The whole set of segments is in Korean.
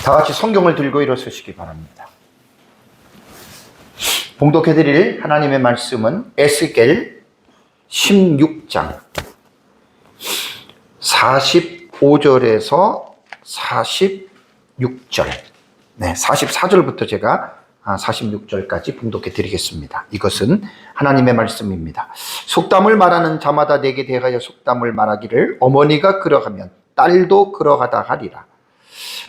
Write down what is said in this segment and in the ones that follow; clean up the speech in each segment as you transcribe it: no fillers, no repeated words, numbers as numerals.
다 같이 성경을 들고 일어서시기 바랍니다. 봉독해 드릴 하나님의 말씀은 에스겔 16장 45절에서 46절, 44절부터 제가 46절까지 봉독해 드리겠습니다. 이것은 하나님의 말씀입니다. 속담을 말하는 자마다 내게 대하여 속담을 말하기를 어머니가 그러하면 딸도 그러하다 하리라.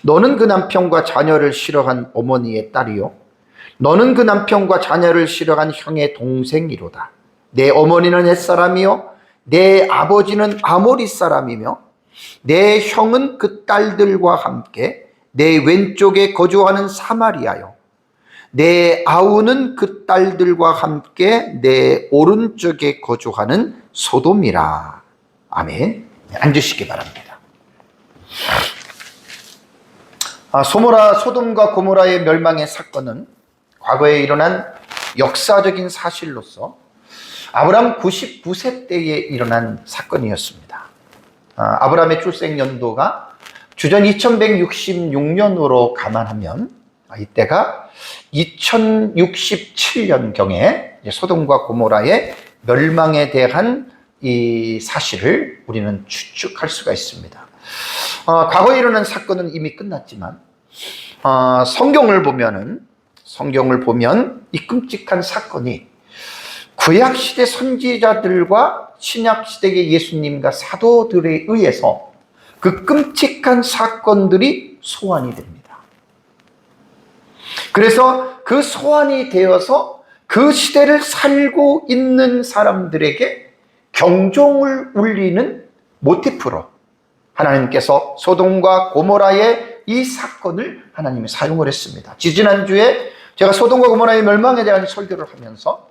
너는 그 남편과 자녀를 싫어한 어머니의 딸이요, 너는 그 남편과 자녀를 싫어한 형의 동생이로다. 내 어머니는 햇사람이요 내 아버지는 아모리 사람이며 내 형은 그 딸들과 함께 내 왼쪽에 거주하는 사마리아요, 내 아우는 그 딸들과 함께 내 오른쪽에 거주하는 소돔이라. 아멘. 앉으시기 바랍니다. 소돔과 고모라의 멸망의 사건은 과거에 일어난 역사적인 사실로서 아브라함 99세 때에 일어난 사건이었습니다. 아브라함의 출생 연도가 주전 2166년으로 감안하면 이때가 2067년경에 소돔과 고모라의 멸망에 대한 이 사실을 우리는 추측할 수가 있습니다. 과거에 일어난 사건은 이미 끝났지만 성경을 보면 이 끔찍한 사건이 구약시대 선지자들과 신약시대의 예수님과 사도들에 의해서 그 끔찍한 사건들이 소환이 됩니다. 그래서 그 소환이 되어서 그 시대를 살고 있는 사람들에게 경종을 울리는 모티프로 하나님께서 소돔과 고모라의 이 사건을 하나님이 사용을 했습니다. 지지난주에 제가 소돔과 고모라의 멸망에 대한 설교를 하면서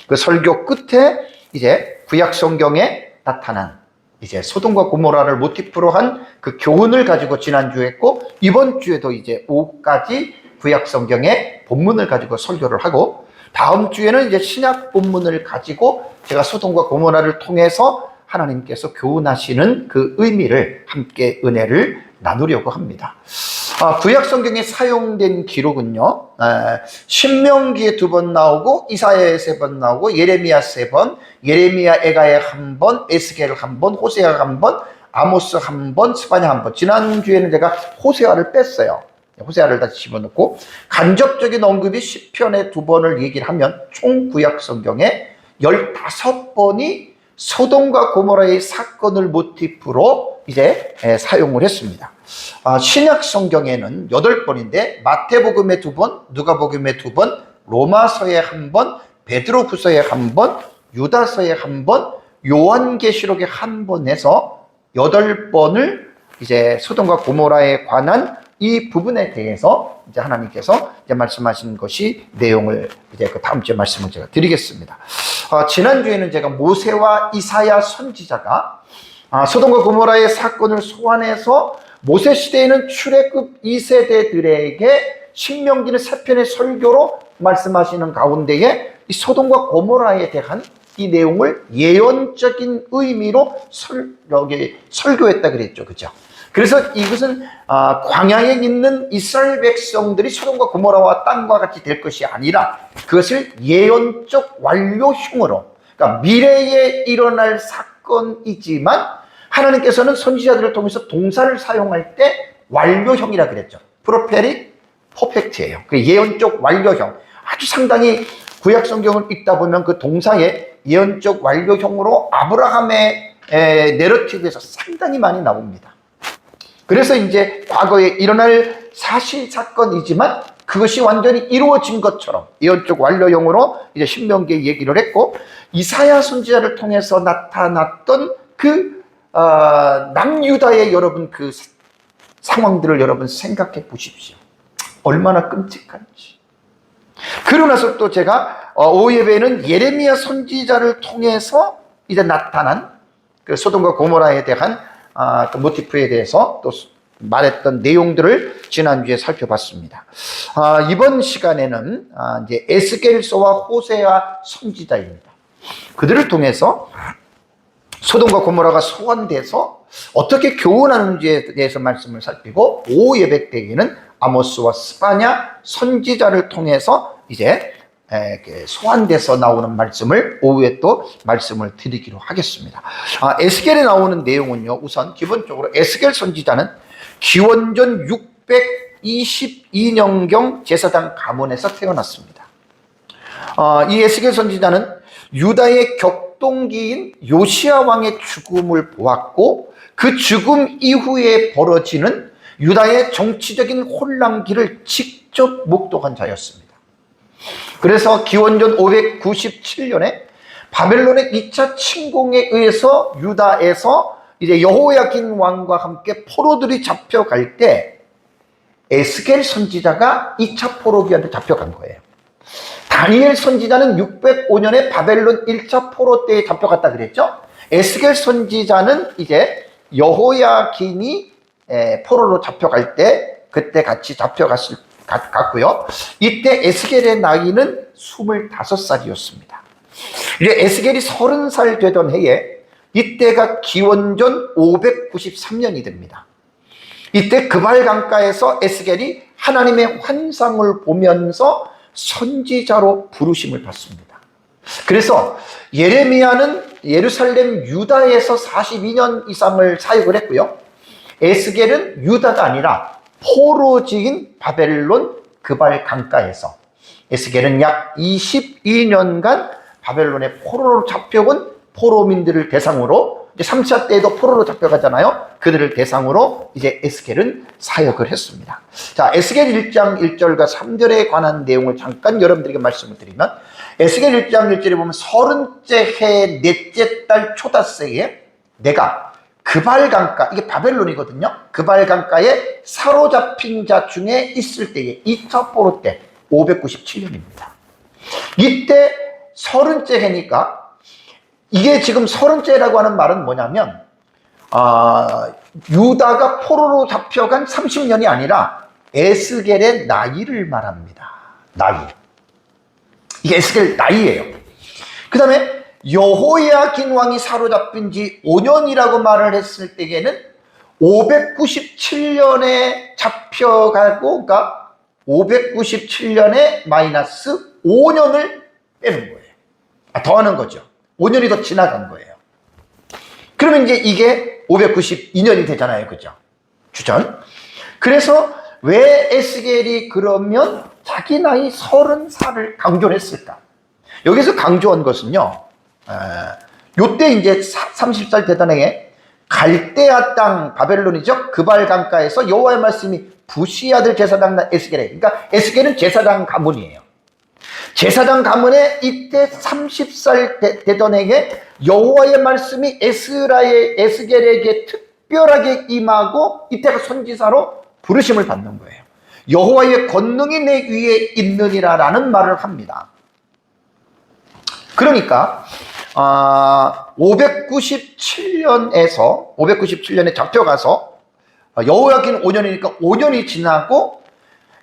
그 설교 끝에 이제 구약 성경에 나타난 이제 소돔과 고모라를 모티프로 한 그 교훈을 가지고 지난주에 했고, 이번 주에도 이제 5가지 구약 성경의 본문을 가지고 설교를 하고, 다음 주에는 이제 신약 본문을 가지고 제가 소돔과 고모라를 통해서 하나님께서 교훈하시는 그 의미를 함께 은혜를 나누려고 합니다. 구약 성경에 사용된 기록은요, 신명기에 2번 나오고 이사야에 3번 나오고 예레미야 3번, 예레미야 에가에 1번, 에스겔 1번, 호세아 1번, 아모스 1번, 스바냐 1번. 지난주에는 제가 호세아를 뺐어요. 호세아를 다시 집어넣고 간접적인 언급이 시편에 2번을 얘기를 하면 총 구약 성경에 15번이 소돔과 고모라의 사건을 모티프로 이제 사용을 했습니다. 신약 성경에는 8번인데 마태복음에 2번, 누가복음에 2번, 로마서에 1번, 베드로후서에 1번, 유다서에 1번, 요한계시록에 1번 해서 8번을 이제 소돔과 고모라에 관한 이 부분에 대해서 이제 하나님께서 이제 말씀하신 것이 내용을 이제 그 다음 주에 말씀을 제가 드리겠습니다. 지난주에는 제가 모세와 이사야 선지자가 소돔과 고모라의 사건을 소환해서 모세 시대에는 출애굽 2세대들에게 신명기는 3편의 설교로 말씀하시는 가운데에 이 소돔과 고모라에 대한 이 내용을 예언적인 의미로 설교했다 그랬죠. 그죠? 그래서 이것은 광야에 있는 이스라엘 백성들이 소돔과 고모라와 땅과 같이 될 것이 아니라 그것을 예언적 완료형으로, 그러니까 미래에 일어날 사건이지만 하나님께서는 선지자들을 통해서 동사를 사용할 때 완료형이라 그랬죠. 프로페릭 퍼펙트예요. 그 예언적 완료형. 아주 상당히 구약 성경을 읽다 보면 그 동사의 예언적 완료형으로 아브라함의 내러티브에서 상당히 많이 나옵니다. 그래서 이제 과거에 일어날 사실 사건이지만 그것이 완전히 이루어진 것처럼 예언적 완료형으로 이제 신명기에 얘기를 했고, 이사야 선지자를 통해서 나타났던 그 남유다의 여러분 그 상황들을 여러분 생각해 보십시오. 얼마나 끔찍한지. 그러고 나서 또 제가 오후 예배에는 예레미야 선지자를 통해서 이제 나타난 그 소돔과 고모라에 대한 그 모티프에 대해서 또 말했던 내용들을 지난주에 살펴봤습니다. 이번 시간에는 이제 에스겔서와 호세아 선지자입니다. 그들을 통해서 소돔과 고모라가 소환돼서 어떻게 교훈하는지에 대해서 말씀을 살피고, 오후 예배 때에는 아모스와 스바냐 선지자를 통해서 이제 소환돼서 나오는 말씀을 오후에 또 말씀을 드리기로 하겠습니다. 에스겔에 나오는 내용은요, 우선 기본적으로 에스겔 선지자는 기원전 622년경 제사장 가문에서 태어났습니다. 이 에스겔 선지자는 유다의 격동기인 요시야 왕의 죽음을 보았고 그 죽음 이후에 벌어지는 유다의 정치적인 혼란기를 직접 목도한 자였습니다. 그래서 기원전 597년에 바벨론의 2차 침공에 의해서 유다에서 이제 여호야긴 왕과 함께 포로들이 잡혀갈 때 에스겔 선지자가 2차 포로기한테 잡혀간 거예요. 다니엘 선지자는 605년에 바벨론 1차 포로 때에 잡혀갔다 그랬죠. 에스겔 선지자는 이제 여호야긴이 포로로 잡혀갈 때 그때 같이 갔고요. 이때 에스겔의 나이는 25살이었습니다. 이제 에스겔이 30살 되던 해에 이때가 기원전 593년이 됩니다. 이때 그발 강가에서 에스겔이 하나님의 환상을 보면서 선지자로 부르심을 받습니다. 그래서 예레미야는 예루살렘 유다에서 42년 이상을 사역을 했고요. 에스겔은 유다가 아니라 포로지인 바벨론 그발 강가에서 에스겔은 약 22년간 바벨론의 포로로 잡혀온 포로민들을 대상으로 이제 3차 때에도 포로로 잡혀가잖아요. 그들을 대상으로 이제 에스겔은 사역을 했습니다. 자, 에스겔 1장 1절과 3절에 관한 내용을 잠깐 여러분들에게 말씀을 드리면 에스겔 1장 1절에 보면 30째 해 넷째 달 초닷새에 내가 그발 강가, 이게 바벨론이거든요. 그발 강가에 사로잡힌 자 중에 있을 때에 2차 포로 때 597년입니다. 이때 30째 해니까 이게 지금 30째라고 하는 말은 뭐냐면 유다가 포로로 잡혀간 30년이 아니라 에스겔의 나이를 말합니다. 나이. 이게 에스겔 나이예요. 그 다음에 여호야긴 왕이 사로잡힌 지 5년이라고 말을 했을 때에는 597년에 잡혀가고, 그러니까 597년에 마이너스 5년을 빼는 거예요. 더하는 거죠. 5년이 더 지나간 거예요. 그러면 이제 이게 592년이 되잖아요. 그죠? 주전. 그래서 왜 에스겔이 그러면 자기 나이 30살을 강조를 했을까? 여기서 강조한 것은요, 요때 이제 30살 되던 해에 갈대아 땅 바벨론이죠. 그발 강가에서 여호와의 말씀이 부시 아들 제사장 에스겔에, 그러니까 에스겔은 제사장 가문이에요. 제사장 가문에 이때 30살 되던 해에 여호와의 말씀이 에스겔에게 특별하게 임하고 이때가 선지자로 부르심을 받는 거예요. 여호와의 권능이 내 위에 있느니라 라는 말을 합니다. 그러니까 597년에 잡혀가서 여호야긴 5년이니까 5년이 지나고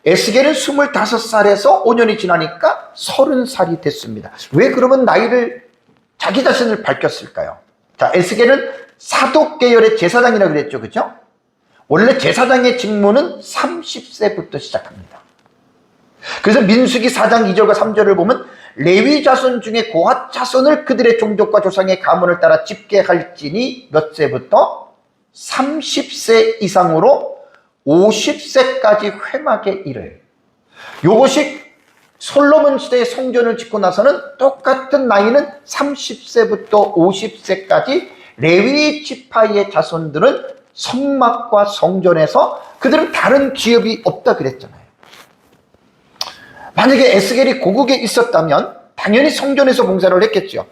에스겔은 25살에서 5년이 지나니까 30살이 됐습니다. 왜 그러면 나이를 자기 자신을 밝혔을까요? 자, 에스겔은 사독 계열의 제사장이라고 그랬죠. 그죠? 원래 제사장의 직무는 30세부터 시작합니다. 그래서 민수기 4장 2절과 3절을 보면 레위 자손 중에 고핫 자손을 그들의 종족과 조상의 가문을 따라 집계할지니 몇 세부터? 30세 이상으로 50세까지 회막에 이르요. 요것이 솔로몬 시대의 성전을 짓고 나서는 똑같은 나이는 30세부터 50세까지 레위 지파의 자손들은 성막과 성전에서 그들은 다른 기업이 없다 그랬잖아요. 만약에 에스겔이 고국에 있었다면 당연히 성전에서 봉사를 했겠죠.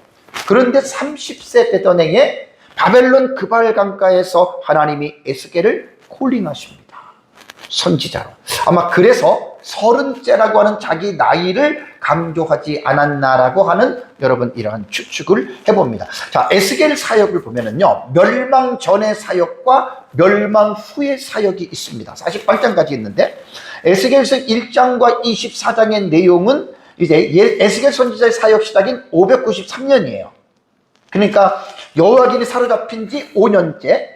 그런데 30세 되던 해에 바벨론 그발 강가에서 하나님이 에스겔을 콜링하십니다. 선지자로. 아마 그래서 30째라고 하는 자기 나이를 강조하지 않았나라고 하는 여러분 이러한 추측을 해봅니다. 자, 에스겔 사역을 보면은요, 멸망 전의 사역과 멸망 후의 사역이 있습니다. 48장까지 있는데 에스겔서 1장과 24장의 내용은 이제 에스겔 선지자의 사역 시작인 593년이에요. 그러니까 여호야긴이 사로잡힌 지 5년째,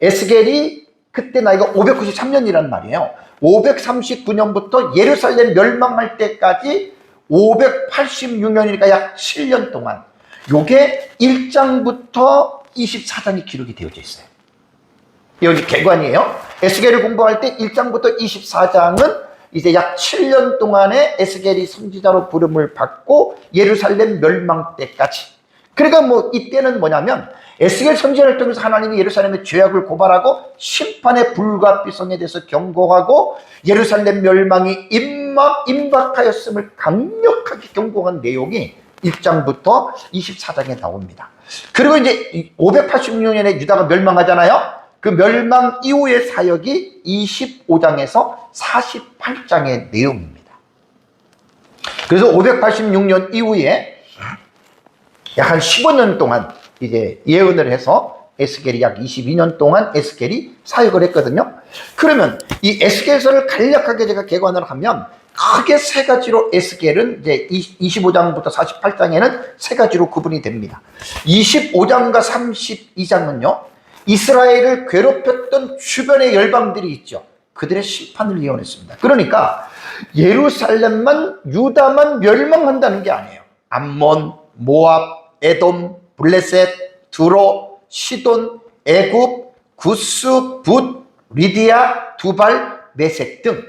에스겔이 그때 나이가 593년이란 말이에요. 539년부터 예루살렘 멸망할 때까지 586년이니까 약 7년 동안 요게 1장부터 24장이 기록이 되어져 있어요. 여기 개관이에요. 에스겔을 공부할 때 1장부터 24장은 이제 약 7년 동안에 에스겔이 선지자로 부름을 받고 예루살렘 멸망 때까지. 그러니까 뭐 이때는 뭐냐면 에스겔 선지자를 통해서 하나님이 예루살렘의 죄악을 고발하고 심판의 불가피성에 대해서 경고하고 예루살렘 멸망이 임박하였음을 강력하게 경고한 내용이 1장부터 24장에 나옵니다. 그리고 이제 586년에 유다가 멸망하잖아요. 그 멸망 이후의 사역이 25장에서 48장의 내용입니다. 그래서 586년 이후에 약 한 15년 동안 이제 예언을 해서 에스겔이 약 22년 동안 에스겔이 사역을 했거든요. 그러면 이 에스겔서를 간략하게 제가 개관을 하면 크게 세 가지로 에스겔은 이제 25장부터 48장에는 세 가지로 구분이 됩니다. 25장과 32장은요. 이스라엘을 괴롭혔던 주변의 열방들이 있죠. 그들의 심판을 예언했습니다. 그러니까 예루살렘만 유다만 멸망한다는 게 아니에요. 암몬, 모압, 에돔, 블레셋, 두로, 시돈, 애굽, 구스, 붓, 리디아, 두발, 메색 등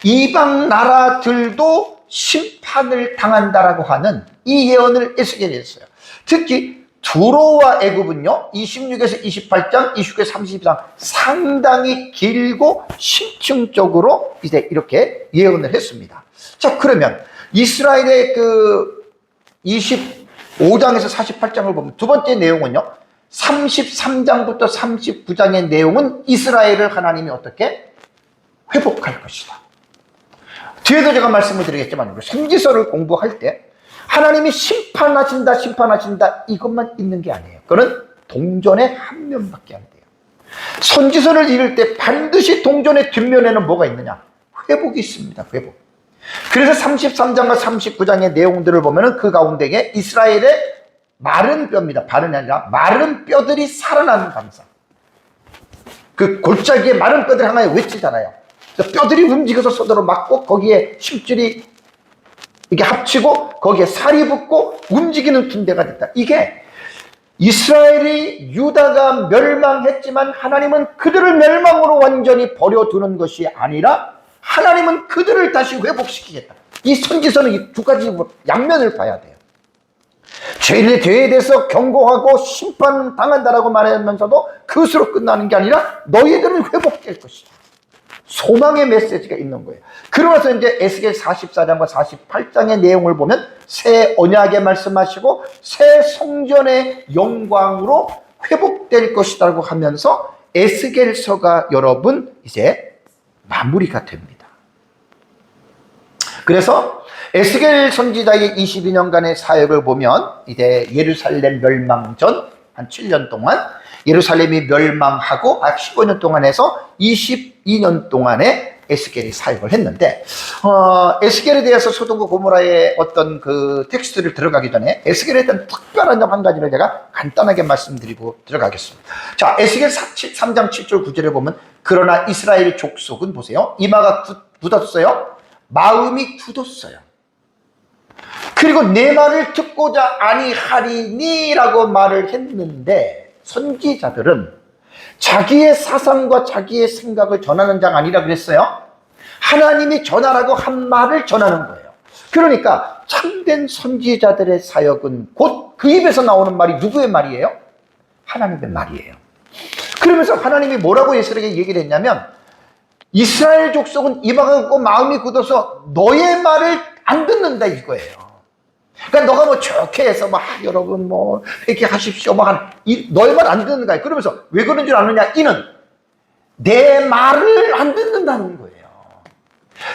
이방 나라들도 심판을 당한다라고 하는 이 예언을 에스겔이 했어요. 특히 두로와 애굽은요 26에서 28장, 29에서 32장 상당히 길고 심층적으로 이제 이렇게 예언을 했습니다. 자, 그러면 이스라엘의 그 25장에서 48장을 보면 두 번째 내용은요 33장부터 39장의 내용은 이스라엘을 하나님이 어떻게 회복할 것이다. 뒤에도 제가 말씀을 드리겠지만 선지서를 공부할 때 하나님이 심판하신다 이것만 있는 게 아니에요. 그건 동전의 한 면밖에 안 돼요. 선지서를 읽을 때 반드시 동전의 뒷면에는 뭐가 있느냐? 회복이 있습니다. 회복. 그래서 33장과 39장의 내용들을 보면은 그 가운데에 이스라엘의 마른 뼈입니다. 발은 아니라 마른 뼈들이 살아나는 감사. 그 골짜기에 마른 뼈들 하나에 외치잖아요. 뼈들이 움직여서 서로 맞고 거기에 힘줄이 이게 합치고 거기에 살이 붙고 움직이는 군대가 됐다. 이게 이스라엘이 유다가 멸망했지만 하나님은 그들을 멸망으로 완전히 버려두는 것이 아니라 하나님은 그들을 다시 회복시키겠다. 이 선지서는 이 두 가지 양면을 봐야 돼요. 죄에 대해서 경고하고 심판당한다라고 말하면서도 그것으로 끝나는 게 아니라 너희들은 회복될 것이다. 소망의 메시지가 있는 거예요. 그러면서 이제 에스겔 44장과 48장의 내용을 보면 새 언약에 말씀하시고 새 성전의 영광으로 회복될 것이라고 하면서 에스겔서가 여러분 이제 마무리가 됩니다. 그래서 에스겔 선지자의 22년간의 사역을 보면 이제 예루살렘 멸망 전 한 7년 동안 예루살렘이 멸망하고 15년 동안 해서 22년 동안에 에스겔이 사역을 했는데 에스겔에 대해서 소돔과 고모라의 어떤 그 텍스트를 들어가기 전에 에스겔에 대한 특별한 점 한 가지를 제가 간단하게 말씀드리고 들어가겠습니다. 자, 에스겔 3장 7절 9절에 보면 그러나 이스라엘 족속은 보세요. 이마가 굳었어요. 마음이 굳었어요. 그리고 내 말을 듣고자 아니하리니 라고 말을 했는데 선지자들은 자기의 사상과 자기의 생각을 전하는 자가 아니라 그랬어요. 하나님이 전하라고 한 말을 전하는 거예요. 그러니까 참된 선지자들의 사역은 곧 그 입에서 나오는 말이 누구의 말이에요? 하나님의 말이에요. 그러면서 하나님이 뭐라고 예수에게 얘기를 했냐면 이스라엘 족속은 이마가 굳고 마음이 굳어서 너의 말을 안 듣는다 이거예요. 그러니까 너가 뭐 좋게 해서 여러분 이렇게 하십시오 너의 말 안 듣는 거야. 그러면서 왜 그런 줄 아느냐? 이는 내 말을 안 듣는다는 거예요.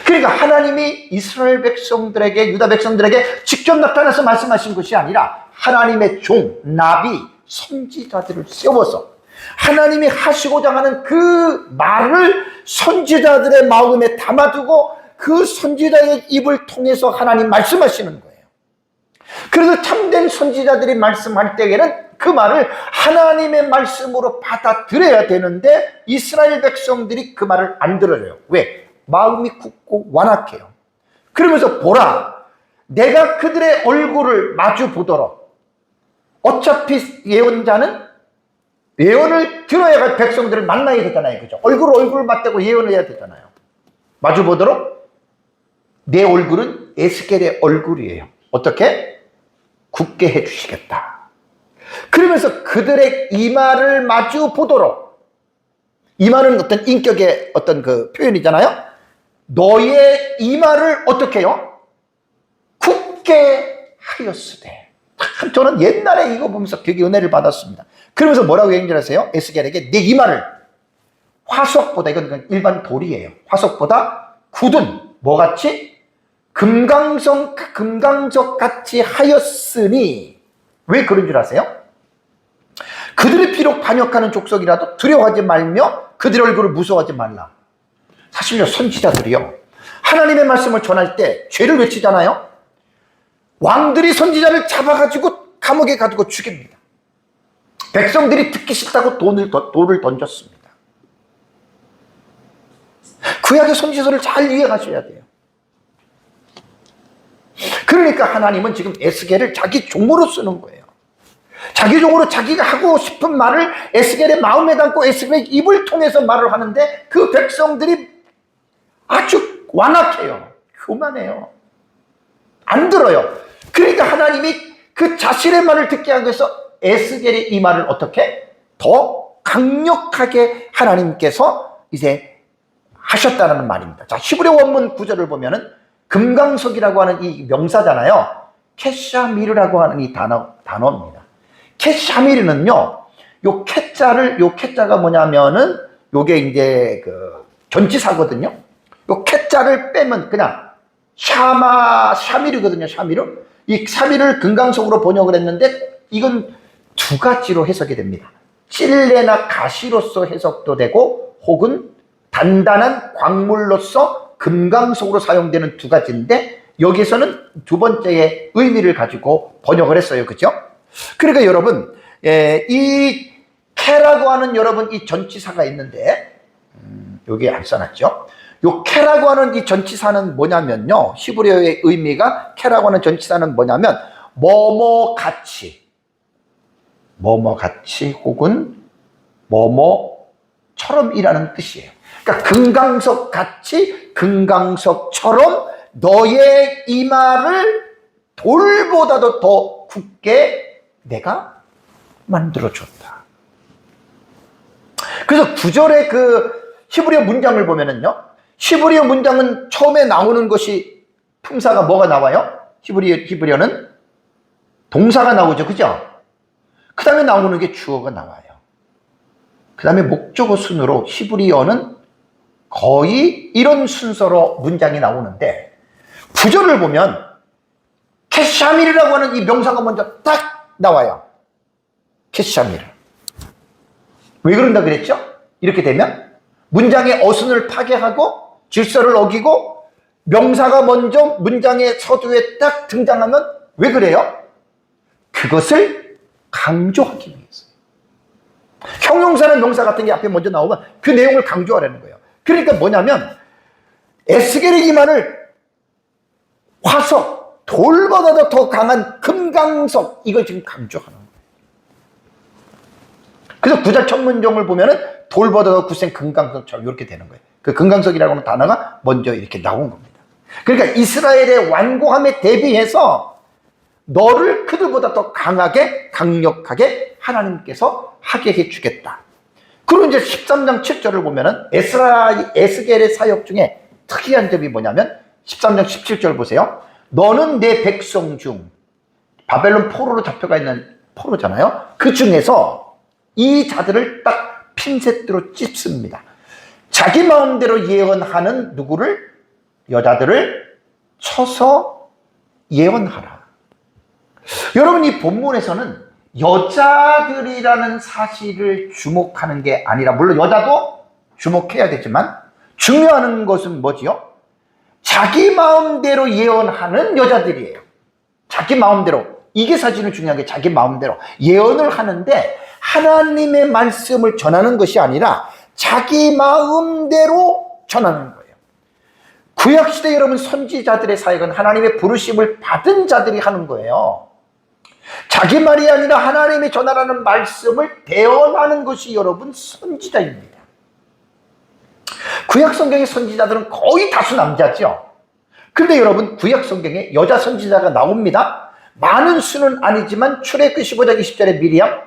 그러니까 하나님이 이스라엘 백성들에게 유다 백성들에게 직접 나타나서 말씀하신 것이 아니라 하나님의 종 나비 선지자들을 세워서 하나님이 하시고자 하는 그 말을 선지자들의 마음에 담아두고 그 선지자의 입을 통해서 하나님 말씀하시는 거예요. 그래서 참된 선지자들이 말씀할 때에는 그 말을 하나님의 말씀으로 받아들여야 되는데 이스라엘 백성들이 그 말을 안 들어요. 왜? 마음이 굳고 완악해요. 그러면서 보라, 내가 그들의 얼굴을 마주 보도록. 어차피 예언자는 예언을 들어야 할 백성들을 만나야 되잖아요. 그죠? 얼굴 맞대고 예언을 해야 되잖아요. 마주 보도록 내 얼굴은 에스겔의 얼굴이에요. 어떻게? 굳게 해주시겠다. 그러면서 그들의 이마를 마주 보도록. 이마는 어떤 인격의 어떤 그 표현이잖아요. 너의 이마를 어떻게 해요? 굳게 하였으되. 참 저는 옛날에 이거 보면서 되게 은혜를 받았습니다. 그러면서 뭐라고 얘기를 하세요? 에스겔에게 내 이마를 화석보다, 이건 일반 돌이에요. 화석보다 굳은 뭐같이? 금강석 같이 하였으니. 왜 그런 줄 아세요? 그들이 비록 반역하는 족속이라도 두려워하지 말며 그들의 얼굴을 무서워하지 말라. 사실요, 선지자들이요, 하나님의 말씀을 전할 때 죄를 외치잖아요. 왕들이 선지자를 잡아가지고 감옥에 가두고 죽입니다. 백성들이 듣기 싫다고 돌을 던졌습니다. 구약의 선지서를 잘 이해하셔야 돼요. 그러니까 하나님은 지금 에스겔을 자기 종으로 쓰는 거예요. 자기 종으로 자기가 하고 싶은 말을 에스겔의 마음에 담고 에스겔의 입을 통해서 말을 하는데 그 백성들이 아주 완악해요. 교만해요. 안 들어요. 그러니까 하나님이 그 자신의 말을 듣게 하기 위해서 에스겔의 이 말을 어떻게? 더 강력하게 하나님께서 이제 하셨다는 말입니다. 자, 히브리 원문 구절을 보면은 금강석이라고 하는 이 명사잖아요. 케샤미르라고 하는 이 단어입니다. 케샤미르는요, 요 케자가 뭐냐면은 요게 이제 그 전치사거든요. 요 케자를 빼면 그냥 샤미르거든요. 이 샤미르를 금강석으로 번역을 했는데 이건 두 가지로 해석이 됩니다. 찔레나 가시로서 해석도 되고 혹은 단단한 광물로서 금강석으로 사용되는 두 가지인데 여기서는 두 번째의 의미를 가지고 번역을 했어요. 그죠? 그러니까 여러분, 이 케라고 하는 여러분 이 전치사가 있는데 여기 안 써놨죠? 요 케라고 하는 이 전치사는 뭐냐면요, 히브리어의 의미가 케라고 하는 전치사는 뭐냐면 뭐뭐같이 혹은 뭐뭐처럼이라는 뜻이에요. 그러니까 금강석같이 금강석처럼 너의 이마를 돌보다도 더 굳게 내가 만들어줬다. 그래서 9절의 그 히브리어 문장을 보면은요, 히브리어 문장은 처음에 나오는 것이 품사가 뭐가 나와요? 히브리어는 동사가 나오죠. 그죠? 그 다음에 나오는 게 주어가 나와요. 그 다음에 목적어 순으로 히브리어는 거의 이런 순서로 문장이 나오는데 9절을 보면 케샤미르라고 하는 이 명사가 먼저 딱 나와요. 케샤미르. 왜 그런다 그랬죠? 이렇게 되면 문장의 어순을 파괴하고 질서를 어기고 명사가 먼저 문장의 서두에 딱 등장하면 왜 그래요? 그것을 강조하기 위해서. 형용사나 명사 같은 게 앞에 먼저 나오면 그 내용을 강조하라는 거예요. 그러니까 뭐냐면 에스겔의 이마를 화석, 돌보다도 더 강한 금강석, 이걸 지금 강조하는 거예요. 그래서 구절 첫 문장을 보면은 돌보다 더 굳센 금강석처럼 이렇게 되는 거예요. 그 금강석이라고 하는 단어가 먼저 이렇게 나온 겁니다. 그러니까 이스라엘의 완고함에 대비해서 너를 그들보다 더 강하게, 강력하게 하나님께서 하게 해주겠다. 그리고 이제 13장 7절을 보면은 에스겔의 사역 중에 특이한 점이 뭐냐면 13장 17절 보세요. 너는 내 백성 중, 바벨론 포로로 잡혀가 있는 포로잖아요. 그 중에서 이 자들을 딱 핀셋으로 찝습니다. 자기 마음대로 예언하는 누구를? 여자들을 쳐서 예언하라. 여러분, 이 본문에서는 여자들이라는 사실을 주목하는 게 아니라, 물론 여자도 주목해야 되지만 중요한 것은 뭐지요? 자기 마음대로 예언하는 여자들이에요. 자기 마음대로. 이게 사실은 중요한 게 자기 마음대로 예언을 하는데 하나님의 말씀을 전하는 것이 아니라 자기 마음대로 전하는 거예요. 구약시대 여러분 선지자들의 사역은 하나님의 부르심을 받은 자들이 하는 거예요. 자기 말이 아니라 하나님이 전하라는 말씀을 대언하는 것이 여러분 선지자입니다. 구약 성경의 선지자들은 거의 다수 남자죠. 그런데 여러분 구약 성경에 여자 선지자가 나옵니다. 많은 수는 아니지만 출애굽기 15장 20절에 미리암,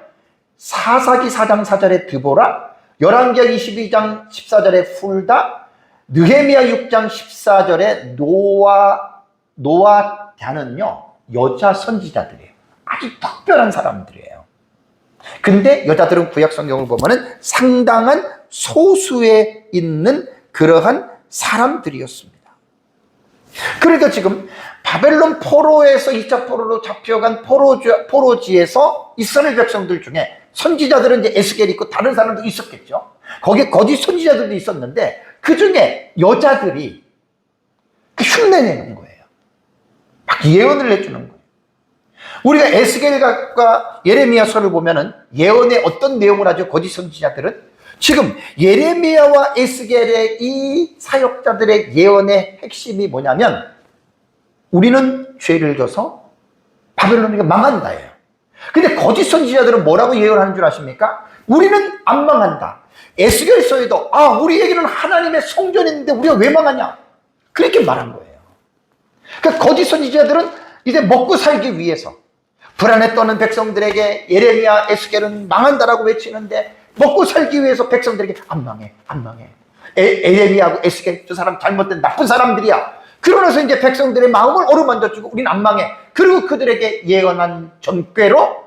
사사기 4장 4절에 드보라, 열왕기하 22장 14절에 훌다, 느헤미야 6장 14절에 노아단은요 여자 선지자들이에요. 아주 특별한 사람들이에요. 근데 여자들은 구약 성경을 보면은 상당한 소수에 있는 그러한 사람들이었습니다. 그러니까 지금 바벨론 포로에서 2차 포로로 잡혀간 포로지에서 이스라엘 백성들 중에 선지자들은 이제 에스겔이 있고 다른 사람도 있었겠죠. 거기에 거짓 선지자들도 있었는데 그 중에 여자들이 흉내내는 거예요. 막 예언을 해주는 거예요. 우리가 에스겔과 예레미야서를 보면은 예언의 어떤 내용을 하죠? 거짓 선지자들은 지금 예레미야와 에스겔의 이 사역자들의 예언의 핵심이 뭐냐면 우리는 죄를 져서 바벨론이 망한다예요. 근데 거짓 선지자들은 뭐라고 예언하는 줄 아십니까? 우리는 안 망한다. 에스겔서에도 우리에게는 하나님의 성전인데 우리가 왜 망하냐? 그렇게 말한 거예요. 그러니까 거짓 선지자들은 이제 먹고 살기 위해서 불안에 떠는 백성들에게 예레미야, 에스겔은 망한다라고 외치는데 먹고 살기 위해서 백성들에게 안 망해, 안 망해. 예레미야하고 에스겔 저 사람 잘못된 나쁜 사람들이야. 그러면서 이제 백성들의 마음을 어루만져주고 우린 안 망해. 그리고 그들에게 예언한 전궤로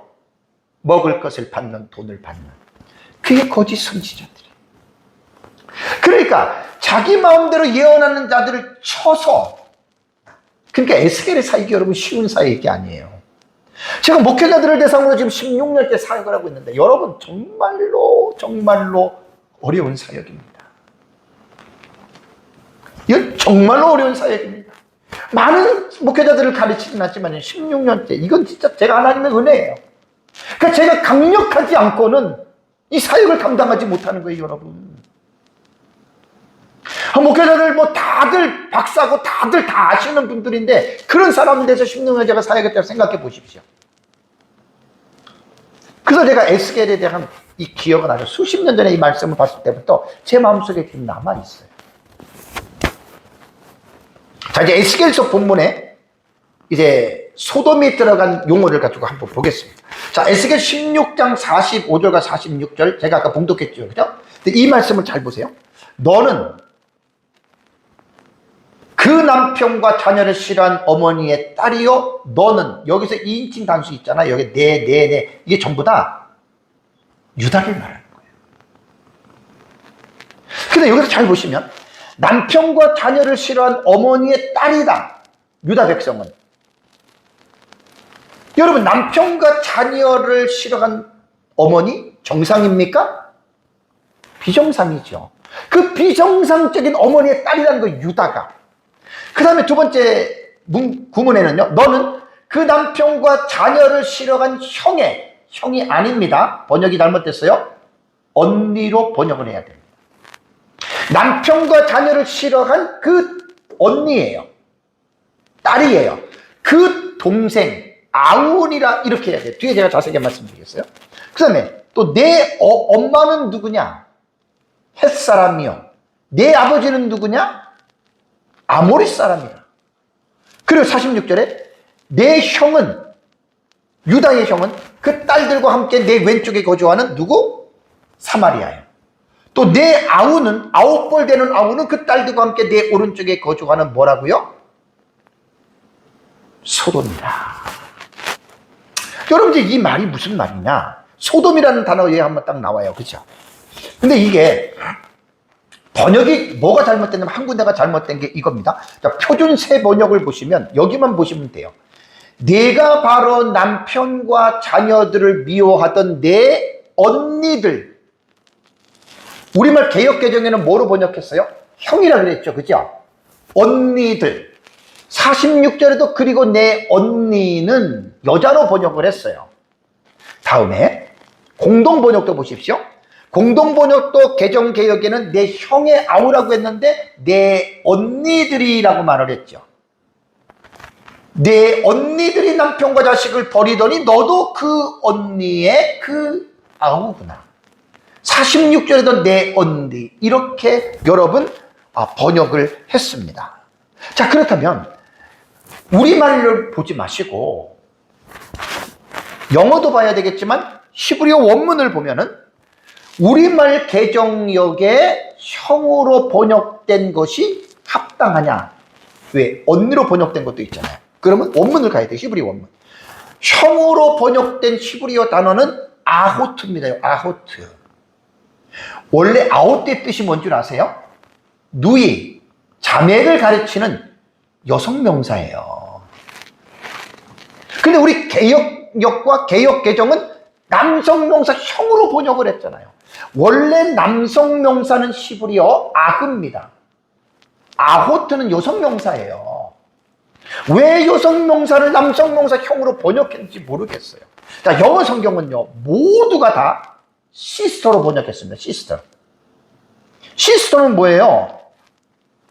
먹을 것을 받는, 돈을 받는. 그게 거짓 선지자들이에요. 그러니까 자기 마음대로 예언하는 자들을 쳐서, 그러니까 에스겔의 사역이 여러분 쉬운 사역이 아니에요. 제가 목회자들을 대상으로 지금 16년째 사역을 하고 있는데 여러분 정말로 어려운 사역입니다. 이건 정말로 어려운 사역입니다. 많은 목회자들을 가르치진 않지만 16년째 이건 진짜 제가 하나님의 은혜예요. 그러니까 제가 강력하지 않고는 이 사역을 감당하지 못하는 거예요, 여러분. 목회자들 다들 박사고 다들 다 아시는 분들인데 그런 사람들에서 16년 제가 사역했다고 생각해 보십시오. 그래서 제가 에스겔에 대한 이 기억은 아주 수십 년 전에 이 말씀을 봤을 때부터 제 마음속에 지금 남아있어요. 자, 이제 에스겔서 본문에 이제 소돔이 들어간 용어를 가지고 한번 보겠습니다. 자, 에스겔 16장 45절과 46절 제가 아까 봉독했죠, 그죠? 근데 이 말씀을 잘 보세요. 너는 그 남편과 자녀를 싫어한 어머니의 딸이요, 너는, 여기서 2인칭 단수 있잖아. 여기 네. 이게 전부 다 유다를 말하는 거예요. 근데 여기서 잘 보시면 남편과 자녀를 싫어한 어머니의 딸이다. 유다 백성은. 여러분, 남편과 자녀를 싫어한 어머니 정상입니까? 비정상이죠. 그 비정상적인 어머니의 딸이라는 거 유다가. 그 다음에 두 번째 구문에는요, 너는 그 남편과 자녀를 싫어한 형이 아닙니다. 번역이 잘못됐어요. 언니로 번역을 해야 됩니다. 남편과 자녀를 싫어한 그 언니예요. 딸이에요. 그 동생, 아운이라 이렇게 해야 돼요. 뒤에 제가 자세히 말씀드리겠어요. 그 다음에 또 내 엄마는 누구냐? 햇사람이요. 내 아버지는 누구냐? 아모리 사람이다. 그리고 46절에 내 형은, 유다의 형은 그 딸들과 함께 내 왼쪽에 거주하는 누구? 사마리아예요. 또 내 아우는, 아홉벌 되는 아우는 그 딸들과 함께 내 오른쪽에 거주하는 뭐라고요? 소돔이다. 여러분, 이 말이 무슨 말이냐? 소돔이라는 단어에 한번 딱 나와요. 그죠? 근데 이게 번역이 뭐가 잘못됐냐면 한 군데가 잘못된 게 이겁니다. 자, 표준 새 번역을 보시면 여기만 보시면 돼요. 내가 바로 남편과 자녀들을 미워하던 내 언니들. 우리말 개역개정에는 뭐로 번역했어요? 형이라 그랬죠. 그죠? 언니들. 46절에도 그리고 내 언니는 여자로 번역을 했어요. 다음에 공동 번역도 보십시오. 공동번역도 개정개혁에는 내 형의 아우라고 했는데 내 언니들이라고 말을 했죠. 내 언니들이 남편과 자식을 버리더니 너도 그 언니의 그 아우구나. 46절에도 내 언니, 이렇게 여러분 번역을 했습니다. 자, 그렇다면 우리말을 보지 마시고 영어도 봐야 되겠지만 히브리어 원문을 보면은 우리말 개정역에 형으로 번역된 것이 합당하냐? 왜? 언니로 번역된 것도 있잖아요. 그러면 원문을 가야 돼요. 히브리 원문. 형으로 번역된 히브리어 단어는 아호트입니다. 아호트. 원래 아호트의 뜻이 뭔 줄 아세요? 누이, 자매를 가르치는 여성 명사예요. 근데 우리 개역역과 개역 개정은 남성 명사 형으로 번역을 했잖아요. 원래 남성 명사는 히브리어 아흐입니다. 아호트는 여성 명사예요. 왜 여성 명사를 남성 명사 형으로 번역했는지 모르겠어요. 자, 영어 성경은요, 모두가 다 시스터로 번역했습니다. 시스터. 시스터는 뭐예요?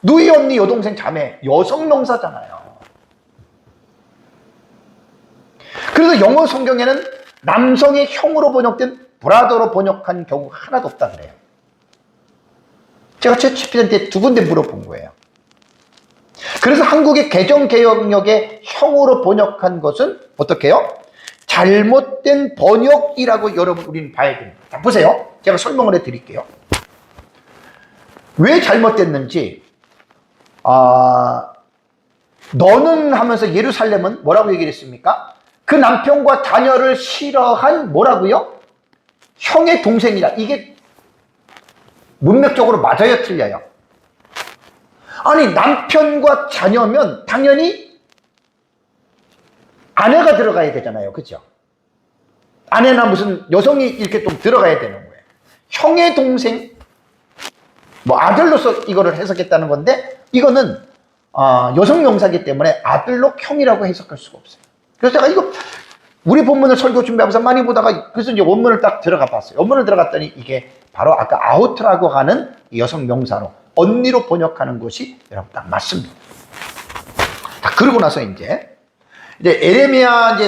누이, 언니, 여동생, 자매, 여성 명사잖아요. 그래서 영어 성경에는 남성의 형으로 번역된 브라더로 번역한 경우가 하나도 없다 그래요. 제가 챗GPT한테 2군데 물어본 거예요. 그래서 한국의 개정개혁역에 형으로 번역한 것은 어떻게 해요? 잘못된 번역이라고 여러분 우리는 봐야 됩니다. 자, 보세요. 제가 설명을 해드릴게요. 왜 잘못됐는지. 너는 하면서 예루살렘은 뭐라고 얘기를 했습니까? 그 남편과 자녀를 싫어한 뭐라고요? 형의 동생이라. 이게 문맥적으로 맞아요, 틀려요? 아니, 남편과 자녀면 당연히 아내가 들어가야 되잖아요. 그죠? 아내나 무슨 여성이 이렇게 좀 들어가야 되는 거예요. 형의 동생, 뭐 아들로서 이거를 해석했다는 건데, 이거는 여성 명사이기 때문에 아들로 형이라고 해석할 수가 없어요. 그래서 제가 이거 우리 본문을 설교 준비하면서 많이 보다가 그래서 이제 원문을 딱 들어가 봤어요. 원문을 들어갔더니 이게 바로 아까 아우트라고 하는 여성 명사로 언니로 번역하는 것이 여러분 딱 맞습니다. 자, 그러고 나서 이제 에레미야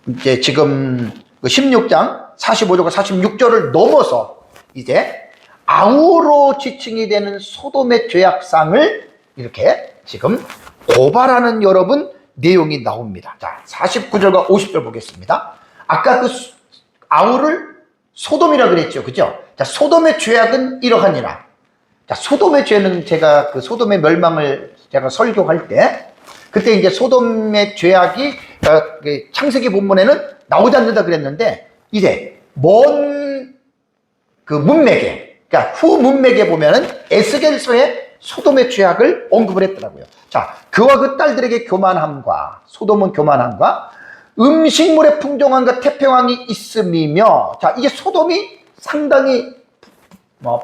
이제 지금 16장 45절과 46절을 넘어서 이제 아우로 지칭이 되는 소돔의 죄악상을 이렇게 지금 고발하는 여러분 내용이 나옵니다. 자, 49절과 50절 보겠습니다. 아까 그 아우를 소돔이라 그랬죠. 그죠? 자, 소돔의 죄악은 이러하니라. 자, 소돔의 죄는 제가 그 소돔의 멸망을 제가 설교할 때 그때 이제 소돔의 죄악이 창세기 본문에는 나오지 않는다 그랬는데 이제 먼 그 문맥에, 그러니까 후 문맥에 보면은 에스겔서에 소돔의 죄악을 언급을 했더라고요. 자, 그와 그 딸들에게 교만함과, 소돔은 교만함과 음식물의 풍성함과 태평함이 있음이며, 자, 이게 소돔이 상당히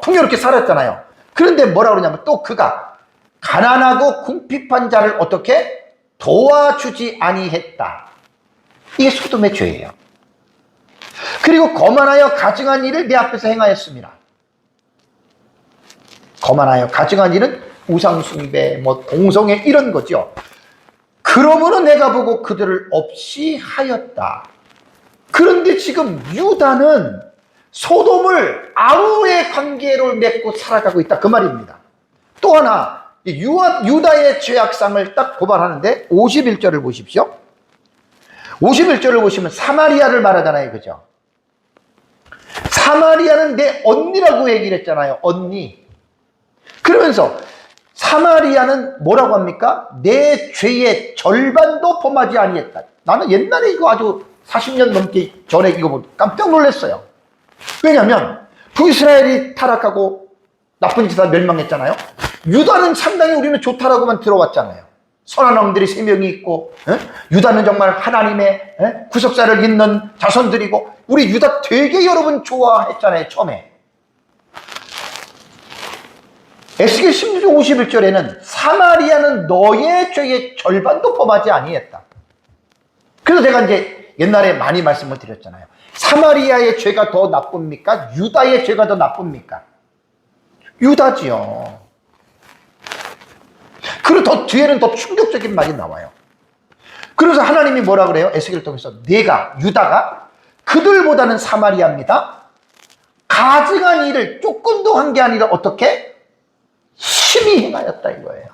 풍요롭게 살았잖아요. 그런데 뭐라 그러냐면 또 그가 가난하고 궁핍한 자를 어떻게 도와주지 아니했다. 이게 소돔의 죄예요. 그리고 거만하여 가증한 일을 내 앞에서 행하였습니다. 거만하여 가증한 일은 우상숭배, 뭐 동성애 이런 거죠. 그러므로 내가 보고 그들을 없이 하였다. 그런데 지금 유다는 소돔을 아우의 관계로 맺고 살아가고 있다 그 말입니다. 또 하나 유다의 죄악상을 딱 고발하는데 51절을 보십시오. 51절을 보시면 사마리아를 말하잖아요. 그죠? 사마리아는 내 언니라고 얘기를 했잖아요. 언니. 그러면서 사마리아는 뭐라고 합니까? 내 죄의 절반도 범하지 아니했다. 나는 옛날에 이거 아주 40년 넘게 전에 이거 깜짝 놀랐어요. 왜냐하면 북이스라엘이 타락하고 나쁜 짓 다 멸망했잖아요. 유다는 상당히 우리는 좋다라고만 들어왔잖아요. 선한 왕들이 3명이 있고, 유다는 정말 하나님의 구속사를 잇는 자손들이고, 우리 유다 되게 여러분 좋아했잖아요, 처음에. 에스겔 16장 51절에는 사마리아는 너의 죄의 절반도 범하지 아니했다. 그래서 제가 이제 옛날에 많이 말씀을 드렸잖아요. 사마리아의 죄가 더 나쁩니까? 유다의 죄가 더 나쁩니까? 유다지요. 그리고 더 뒤에는 더 충격적인 말이 나와요. 그래서 하나님이 뭐라 그래요? 에스겔을 통해서 유다가 그들보다는 사마리아입니다. 가증한 일을 조금도 한 게 아니라 어떻게? 심히 행하였다 이거예요.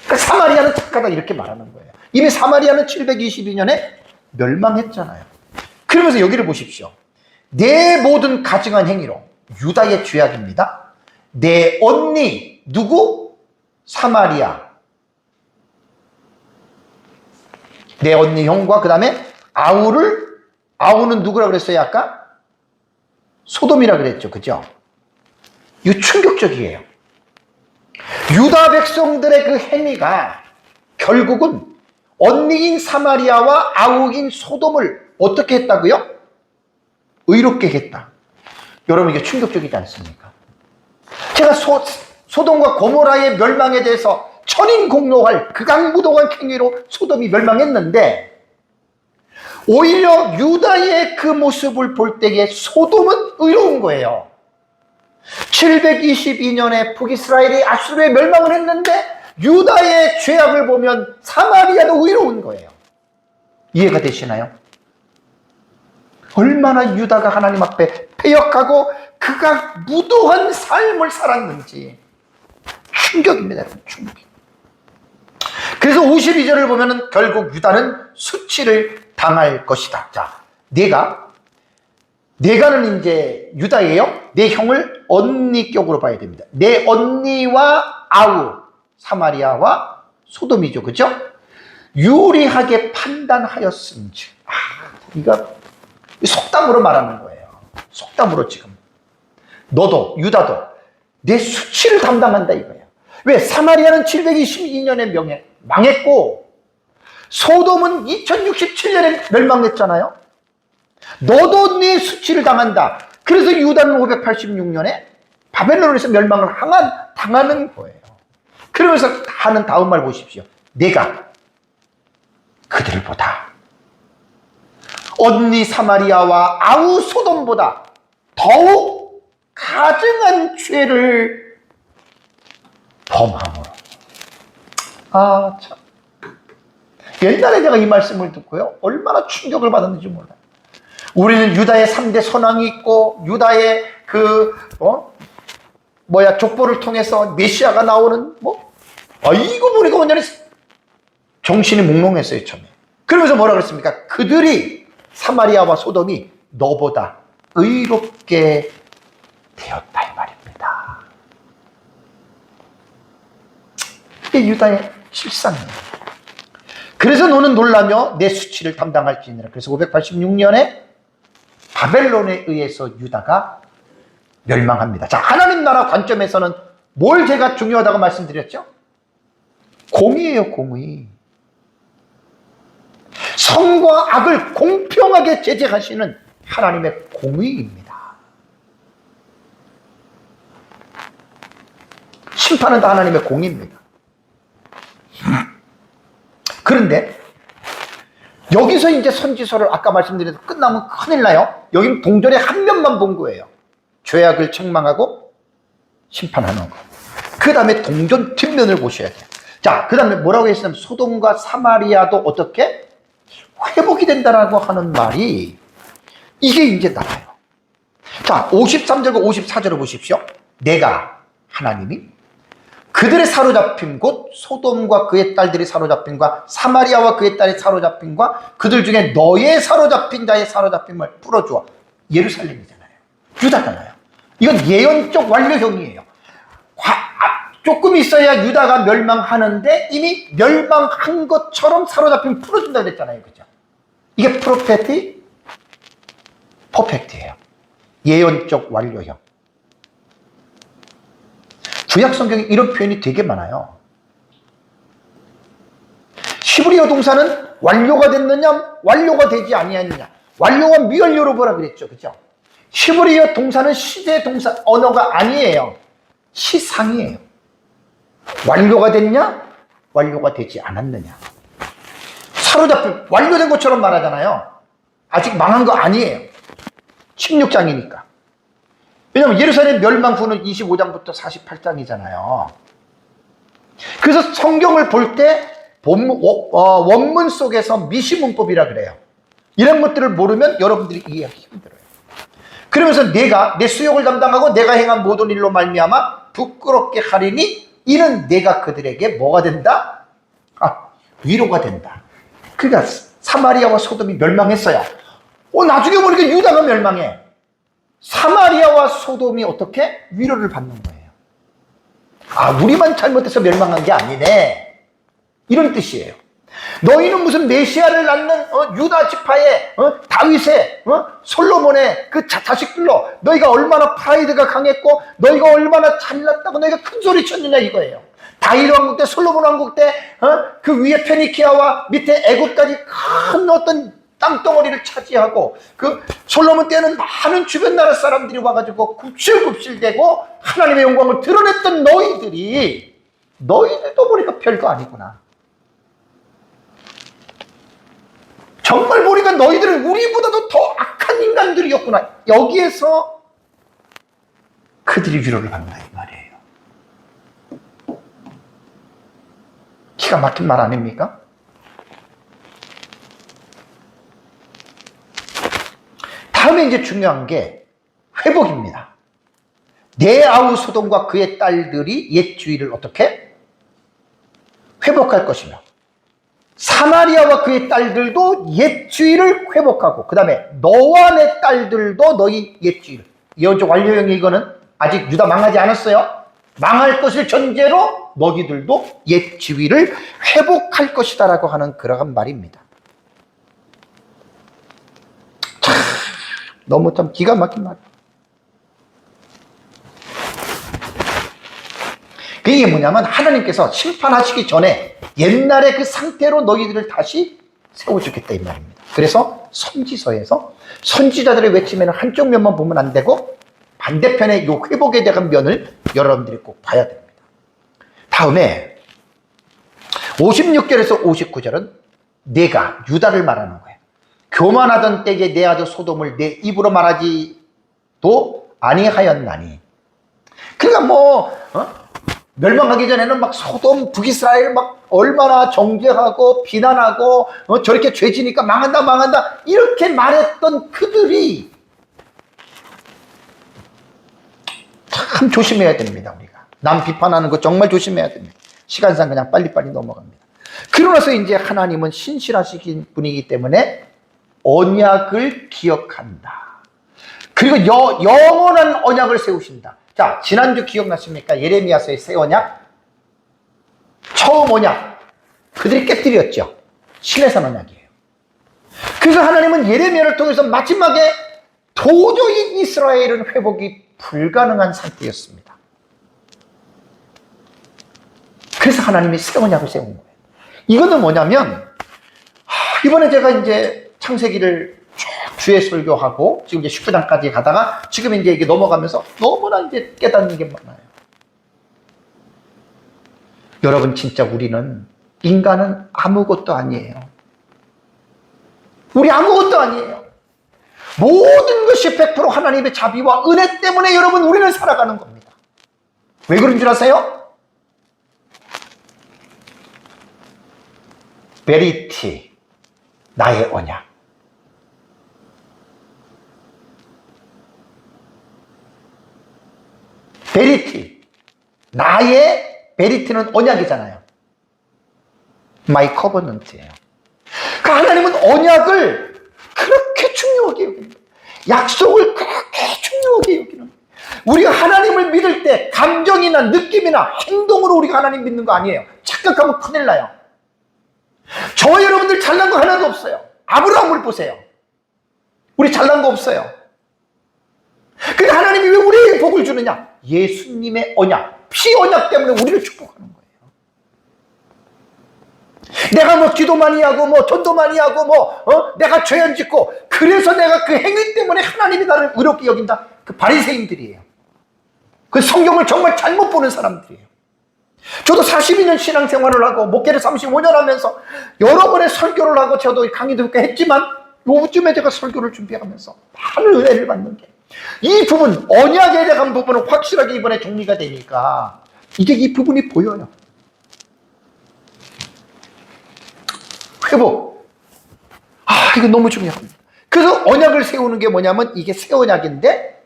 그러니까 사마리아는 착하다 이렇게 말하는 거예요. 이미 사마리아는 722년에 멸망했잖아요. 그러면서 여기를 보십시오. 내 모든 가증한 행위로 유다의 죄악입니다. 내 언니 누구? 사마리아. 내 언니 형과 그 다음에 아우는 누구라 그랬어요 아까? 소돔이라 그랬죠. 그죠? 이거 충격적이에요. 유다 백성들의 그 행위가 결국은 언니인 사마리아와 아우인 소돔을 어떻게 했다고요? 의롭게 했다. 여러분 이게 충격적이지 않습니까? 제가 소돔과 고모라의 멸망에 대해서 천인공노할 극악무도한 행위로 소돔이 멸망했는데 오히려 유다의 그 모습을 볼 때에 소돔은 의로운 거예요. 722년에 북이스라엘이 아수르에 멸망을 했는데 유다의 죄악을 보면 사마리아도 의로운 거예요. 이해가 되시나요? 얼마나 유다가 하나님 앞에 패역하고 극악무도한 삶을 살았는지 충격입니다. 충격. 그래서 52절을 보면은 결국 유다는 수치를 당할 것이다. 자, 내가는 이제 유다예요. 내 형을 언니 격으로 봐야 됩니다. 내 언니와 아우, 사마리아와 소돔이죠. 그죠? 유리하게 판단하였은즉. 이거 속담으로 말하는 거예요. 속담으로 지금. 너도, 유다도 내 수치를 담당한다 이거예요. 왜? 사마리아는 722년에 망했고 소돔은 2067년에 멸망했잖아요. 너도 네 수치를 당한다. 그래서 유다는 586년에 바벨론에서 멸망을 당하는 거예요. 그러면서 하는 다음 말 보십시오. 내가 그들을 보다 언니 사마리아와 아우 소돔보다 더욱 가증한 죄를 범함으로. 참. 옛날에 제가 이 말씀을 듣고요. 얼마나 충격을 받았는지 몰라요. 우리는 유다의 3대 선왕이 있고, 유다의 족보를 통해서 메시아가 나오는, 이거 보니까 완전히 정신이 몽롱했어요, 처음에. 그러면서 뭐라 그랬습니까? 그들이, 사마리아와 소돔이 너보다 의롭게 되었다, 이 말입니다. 이게 유다의 실상이에요. 그래서 너는 놀라며 내 수치를 담당할지니라. 그래서 586년에 바벨론에 의해서 유다가 멸망합니다. 자, 하나님 나라 관점에서는 뭘 제가 중요하다고 말씀드렸죠? 공의예요, 공의. 선과 악을 공평하게 제재하시는 하나님의 공의입니다. 심판은 다 하나님의 공의입니다. 그런데 여기서 이제 선지서를 아까 말씀드린 대로 끝나면 큰일 나요. 여기는 동전의 한 면만 본 거예요. 죄악을 책망하고 심판하는 거. 그 다음에 동전 뒷면을 보셔야 돼요. 자, 그 다음에 뭐라고 했냐면 소돔과 사마리아도 어떻게 회복이 된다라고 하는 말이 이게 이제 나와요. 자, 53절과 54절을 보십시오. 내가 하나님이 그들의 사로잡힘 곧 소돔과 그의 딸들이 사로잡힘과 사마리아와 그의 딸이 사로잡힘과 그들 중에 너의 사로잡힌 자의 사로잡힘을 풀어주어. 예루살렘이잖아요. 유다잖아요. 이건 예언적 완료형이에요. 조금 있어야 유다가 멸망하는데 이미 멸망한 것처럼 사로잡힘 풀어준다 그랬잖아요. 그죠? 이게 퍼펙트예요. 예언적 완료형. 구약 성경에 이런 표현이 되게 많아요. 히브리어 동사는 완료가 됐느냐, 완료가 되지 아니하느냐. 완료와 미완료로 보라 그랬죠. 그죠? 히브리어 동사는 시제 동사 언어가 아니에요. 시상이에요. 완료가 됐냐, 완료가 되지 않았느냐. 사로잡힌, 완료된 것처럼 말하잖아요. 아직 망한 거 아니에요. 16장이니까. 왜냐하면 예루살렘 멸망 후는 25장부터 48장이잖아요. 그래서 성경을 볼 때 원문 속에서 미시문법이라 그래요. 이런 것들을 모르면 여러분들이 이해하기 힘들어요. 그러면서 내가 내 수욕을 담당하고 내가 행한 모든 일로 말미암아 부끄럽게 하리니 이는 내가 그들에게 뭐가 된다? 위로가 된다. 그러니까 사마리아와 소돔이 멸망했어요. 나중에 보니까 유다가 멸망해. 사마리아와 소돔이 어떻게 위로를 받는 거예요. 우리만 잘못해서 멸망한 게 아니네, 이런 뜻이에요. 너희는 무슨 메시아를 낳는 유다 지파의 다윗의 솔로몬의 그 자식들로 너희가 얼마나 프라이드가 강했고 너희가 얼마나 잘났다고 너희가 큰 소리 쳤느냐 이거예요. 다윗 왕국 때, 솔로몬 왕국 때 그 위에 페니키아와 밑에 애굽까지 큰 어떤 땅덩어리를 차지하고, 그 솔로몬 때는 많은 주변 나라 사람들이 와가지고 굽실굽실대고 하나님의 영광을 드러냈던 너희들도 보니까 별거 아니구나. 정말 보니까 너희들은 우리보다도 더 악한 인간들이었구나. 여기에서 그들이 위로를 받는다 이 말이에요. 기가 막힌 말 아닙니까? 다음에 이제 중요한 게 회복입니다. 내 아우 소돔과 그의 딸들이 옛 주의를 어떻게 회복할 것이며, 사마리아와 그의 딸들도 옛 주의를 회복하고, 그 다음에 너와 내 딸들도 너희 옛 주의를. 예언적 완료형이 이거는 아직 유다 망하지 않았어요. 망할 것을 전제로 너희들도 옛 주의를 회복할 것이다 라고 하는 그러한 말입니다. 참, 너무 참 기가 막힌 말. 그게 뭐냐면 하나님께서 심판하시기 전에 옛날의 그 상태로 너희들을 다시 세워주겠다 이 말입니다. 그래서 선지서에서 선지자들의 외침에는 한쪽 면만 보면 안 되고 반대편의 이 회복에 대한 면을 여러분들이 꼭 봐야 됩니다. 다음에 56절에서 59절은 내가 유다를 말하는 거예요. 교만하던 때에 내 아들 소돔을 내 입으로 말하지도 아니하였나니. 그러니까 멸망하기 전에는 막 소돔, 북이스라엘 막 얼마나 정죄하고 비난하고 저렇게 죄지니까 망한다 이렇게 말했던 그들이 참 조심해야 됩니다. 우리가 남 비판하는 거 정말 조심해야 됩니다. 시간상 그냥 빨리빨리 넘어갑니다. 그러나서 이제 하나님은 신실하신 분이기 때문에 언약을 기억한다. 그리고 영원한 언약을 세우신다. 자, 지난주 기억나십니까? 예레미야서의 새 언약, 처음 언약, 그들이 깨뜨렸죠. 신해산 언약이에요. 그래서 하나님은 예레미야를 통해서 마지막에 도저히 이스라엘은 회복이 불가능한 상태였습니다. 그래서 하나님이 새 언약을 세운 거예요. 이거는 뭐냐면, 이번에 제가 이제 창세기를 쭉 주에 설교하고 지금 이제 19장까지 가다가 지금 이제 이게 넘어가면서 너무나 이제 깨닫는 게 많아요. 여러분, 진짜 인간은 아무것도 아니에요. 우리 아무것도 아니에요. 모든 것이 100% 하나님의 자비와 은혜 때문에 여러분 우리는 살아가는 겁니다. 왜 그런 줄 아세요? 베리티, 나의 언약. 베리티, 나의 베리티는 언약이잖아요. 마이 커버넌트예요. 그러니까 하나님은 언약을 그렇게 중요하게 여깁니다. 약속을 그렇게 중요하게 여기는. 우리가 하나님을 믿을 때 감정이나 느낌이나 행동으로 우리가 하나님 믿는 거 아니에요. 착각하면 큰일 나요. 저 여러분들 잘난 거 하나도 없어요. 아브라함을 보세요. 우리 잘난 거 없어요. 근데 하나님이 왜 우리에게 복을 주느냐? 예수님의 언약, 피 언약 때문에 우리를 축복하는 거예요. 내가 기도 많이 하고 전도 많이 하고 내가 죄 안 짓고 그래서 내가 그 행위 때문에 하나님이 나를 의롭게 여긴다. 그 바리새인들이에요. 그 성경을 정말 잘못 보는 사람들이에요. 저도 42년 신앙생활을 하고 목회를 35년 하면서 여러 번의 설교를 하고 저도 강의도 했지만 요즘에 제가 설교를 준비하면서 많은 은혜를 받는 게, 이 부분, 언약에 대한 부분은 확실하게 이번에 정리가 되니까 이제 이 부분이 보여요. 회복. 이거 너무 중요합니다. 그래서 언약을 세우는 게 뭐냐면 이게 새 언약인데,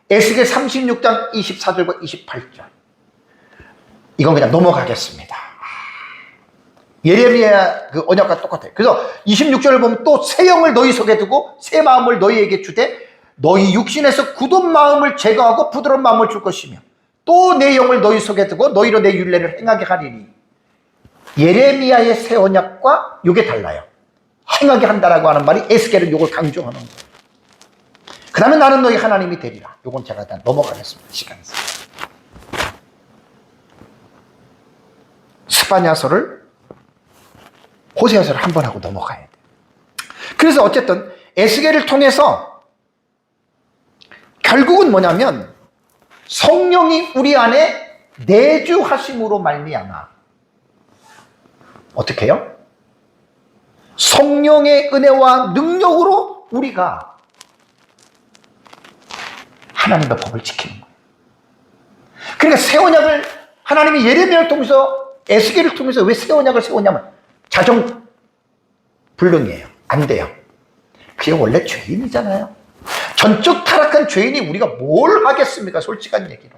에스겔 36장 24절과 28절. 이건 그냥 넘어가겠습니다. 예레미야 그 언약과 똑같아요. 그래서 26절을 보면 또 새 영을 너희 속에 두고 새 마음을 너희에게 주되 너희 육신에서 굳은 마음을 제거하고 부드러운 마음을 줄 것이며 또 내 영을 너희 속에 두고 너희로 내 율례를 행하게 하리니. 예레미야의 새 언약과 이게 달라요. 행하게 한다라고 하는 말이 에스겔은 이걸 강조하는 거예요. 그 다음에 나는 너희 하나님이 되리라. 이건 제가 일단 넘어가겠습니다. 시간에서. 스바냐서를, 호세아서를 한 번 하고 넘어가야 돼요. 그래서 어쨌든 에스겔을 통해서 결국은 뭐냐면 성령이 우리 안에 내주하심으로 말미암아 어떻게 해요? 성령의 은혜와 능력으로 우리가 하나님의 법을 지키는 거예요. 그러니까 새 언약을 하나님이 예레미야를 통해서, 에스겔을 통해서 왜 새 언약을 세웠냐면 자정 불능이에요. 안 돼요. 그게 원래 죄인이잖아요. 전적 타락한 죄인이 우리가 뭘 하겠습니까? 솔직한 얘기로.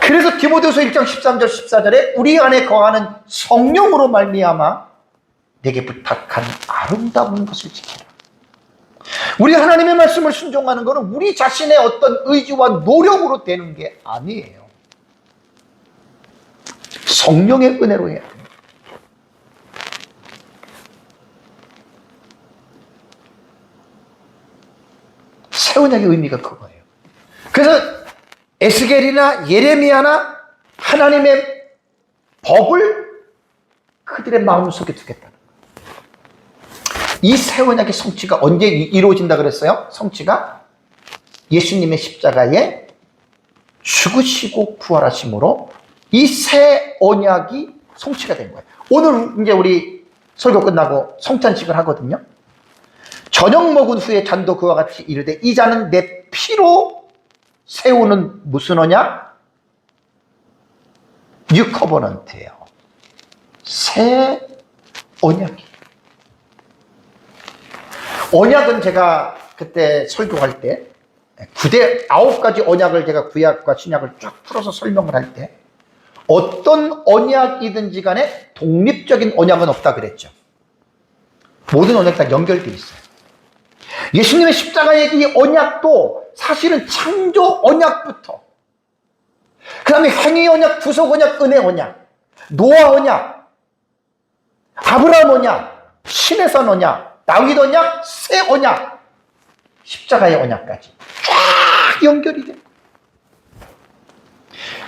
그래서 디모데후서 1장 13절 14절에 우리 안에 거하는 성령으로 말미암아 내게 부탁한 아름다운 것을 지키라. 우리 하나님의 말씀을 순종하는 것은 우리 자신의 어떤 의지와 노력으로 되는 게 아니에요. 성령의 은혜로 해야 됩니다. 새 언약의 의미가 그거예요. 그래서 에스겔이나 예레미야나 하나님의 법을 그들의 마음속에 두겠다는 거예요. 이 새 언약의 성취가 언제 이루어진다 그랬어요? 성취가 예수님의 십자가에 죽으시고 부활하심으로 이 새 언약이 성취가 된 거예요. 오늘 이제 우리 설교 끝나고 성찬식을 하거든요. 저녁 먹은 후에 잔도 그와 같이 이르되 이 잔은 내 피로 세우는 무슨 언약? 뉴 커버넌트예요. 새 언약이에요. 언약은 제가 그때 설교할 때 9가지 언약을 제가 구약과 신약을 쫙 풀어서 설명을 할 때 어떤 언약이든지 간에 독립적인 언약은 없다 그랬죠. 모든 언약이 다 연결되어 있어요. 예수님의 십자가의 이 언약도 사실은 창조 언약부터, 그 다음에 행위 언약, 구속 언약, 은혜 언약, 노아 언약, 아브라함 언약, 신의 산 언약, 다윗 언약, 새 언약, 십자가의 언약까지 쫙 연결이 돼요.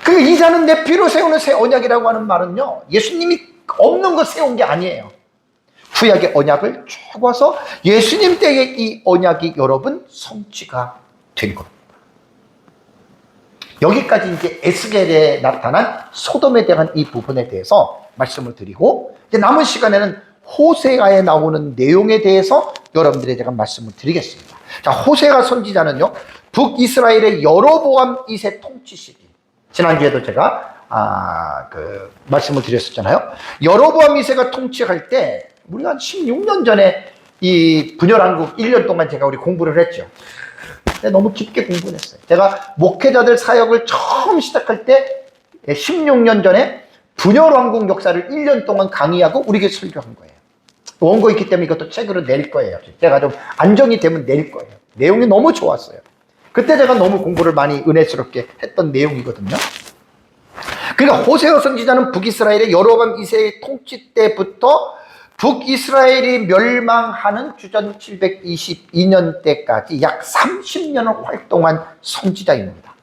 그 이자는 내 피로 세우는 새 언약이라고 하는 말은요, 예수님이 없는 거 세운 게 아니에요. 구약의 언약을 쭉 와서 예수님 때의 이 언약이 여러분 성취가 된 겁니다. 여기까지 이제 에스겔에 나타난 소돔에 대한 이 부분에 대해서 말씀을 드리고, 이제 남은 시간에는 호세아에 나오는 내용에 대해서 여러분들에게 제가 말씀을 드리겠습니다. 자, 호세아 선지자는요, 북이스라엘의 여로보암 2세 통치 시기, 지난주에도 제가 말씀을 드렸었잖아요. 여로보암 2세가 통치할 때 우리가 한 16년 전에 이 분열왕국 1년 동안 제가 우리 공부를 했죠. 근데 너무 깊게 공부를 했어요. 제가 목회자들 사역을 처음 시작할 때 16년 전에 분열왕국 역사를 1년 동안 강의하고 우리 교회 설교한 거예요. 원고 있기 때문에 이것도 책으로 낼 거예요. 제가 좀 안정이 되면 낼 거예요. 내용이 너무 좋았어요. 그때 제가 너무 공부를 많이 은혜스럽게 했던 내용이거든요. 그러니까 호세아 선지자는 북이스라엘의 여로보암 2세의 통치 때부터 북이스라엘이 멸망하는 주전 722년 때까지 약 30년을 활동한 선지자입니다.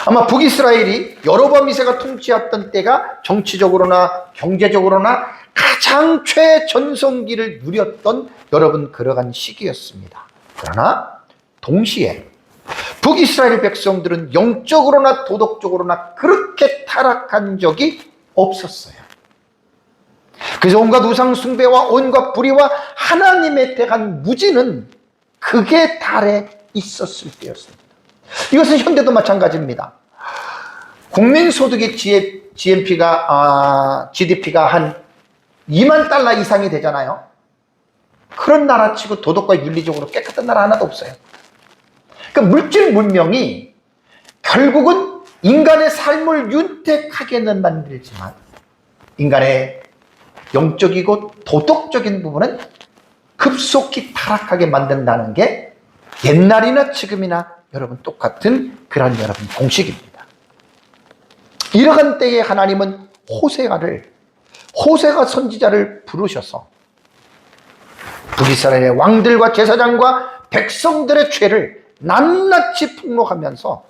아마 북이스라엘이 여로보암 2세가 통치했던 때가 정치적으로나 경제적으로나 가장 최전성기를 누렸던 여러분 그러한 시기였습니다. 그러나 동시에 북이스라엘 백성들은 영적으로나 도덕적으로나 그렇게 타락한 적이 없었어요. 그래서 온갖 우상 숭배와 온갖 불의와 하나님에 대한 무지는 극에 달해 있었을 때였습니다. 이것은 현대도 마찬가지입니다. 국민소득의 GDP가 한 2만 달러 이상이 되잖아요. 그런 나라치고 도덕과 윤리적으로 깨끗한 나라 하나도 없어요. 그러니까 물질 문명이 결국은 인간의 삶을 윤택하게는 만들지만 인간의 영적이고 도덕적인 부분은 급속히 타락하게 만든다는 게 옛날이나 지금이나 여러분 똑같은 그런 여러분 공식입니다. 이러한 때에 하나님은 호세가 선지자를 부르셔서 북이스라엘의 왕들과 제사장과 백성들의 죄를 낱낱이 폭로하면서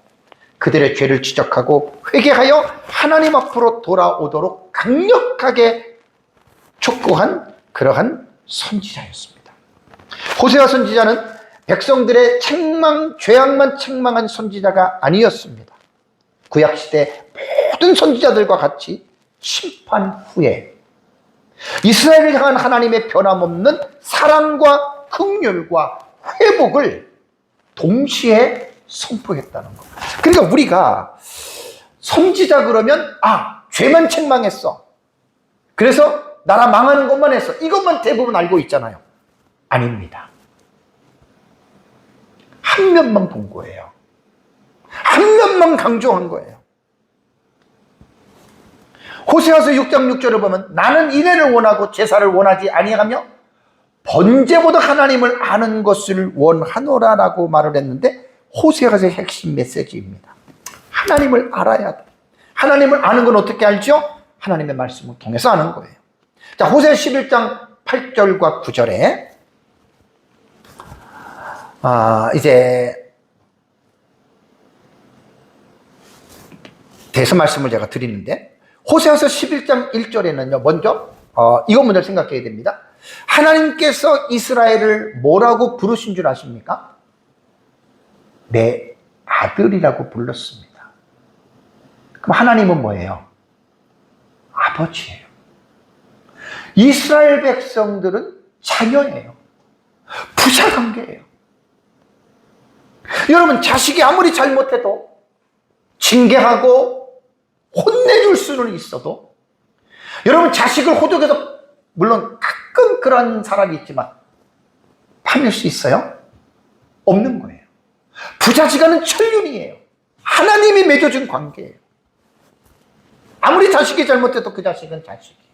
그들의 죄를 지적하고 회개하여 하나님 앞으로 돌아오도록 강력하게 촉구한 그러한 선지자였습니다. 호세아 선지자는 백성들의 죄악만 책망한 선지자가 아니었습니다. 구약시대 모든 선지자들과 같이 심판 후에 이스라엘을 향한 하나님의 변함없는 사랑과 긍휼과 회복을 동시에 선포했다는 것. 그러니까 우리가 선지자 그러면 죄만 책망했어, 그래서 나라 망하는 것만 했어, 이것만 대부분 알고 있잖아요. 아닙니다. 한 면만 본 거예요. 한 면만 강조한 거예요. 호세아서 6장 6절을 보면 나는 인애를 원하고 제사를 원하지 아니하며 번제보다 하나님을 아는 것을 원하노라라고 말을 했는데, 호세아서의 핵심 메시지입니다. 하나님을 알아야 돼. 하나님을 아는 건 어떻게 알죠? 하나님의 말씀을 통해서 아는 거예요. 자, 호세아 11장 8절과 9절에 이제 대서 말씀을 제가 드리는데, 호세아서 11장 1절에는요, 먼저 이것 먼저 생각해야 됩니다. 하나님께서 이스라엘을 뭐라고 부르신 줄 아십니까? 내 아들이라고 불렀습니다. 그럼 하나님은 뭐예요? 아버지예요. 이스라엘 백성들은 자녀예요. 부자관계예요. 여러분, 자식이 아무리 잘못해도 징계하고 혼내줄 수는 있어도, 여러분 자식을 호적에서 물론 가끔 그런 사람이 있지만 파낼 수 있어요? 없는 거예요. 부자지간은 천륜이에요. 하나님이 맺어준 관계예요. 아무리 자식이 잘못해도 그 자식은 자식이에요.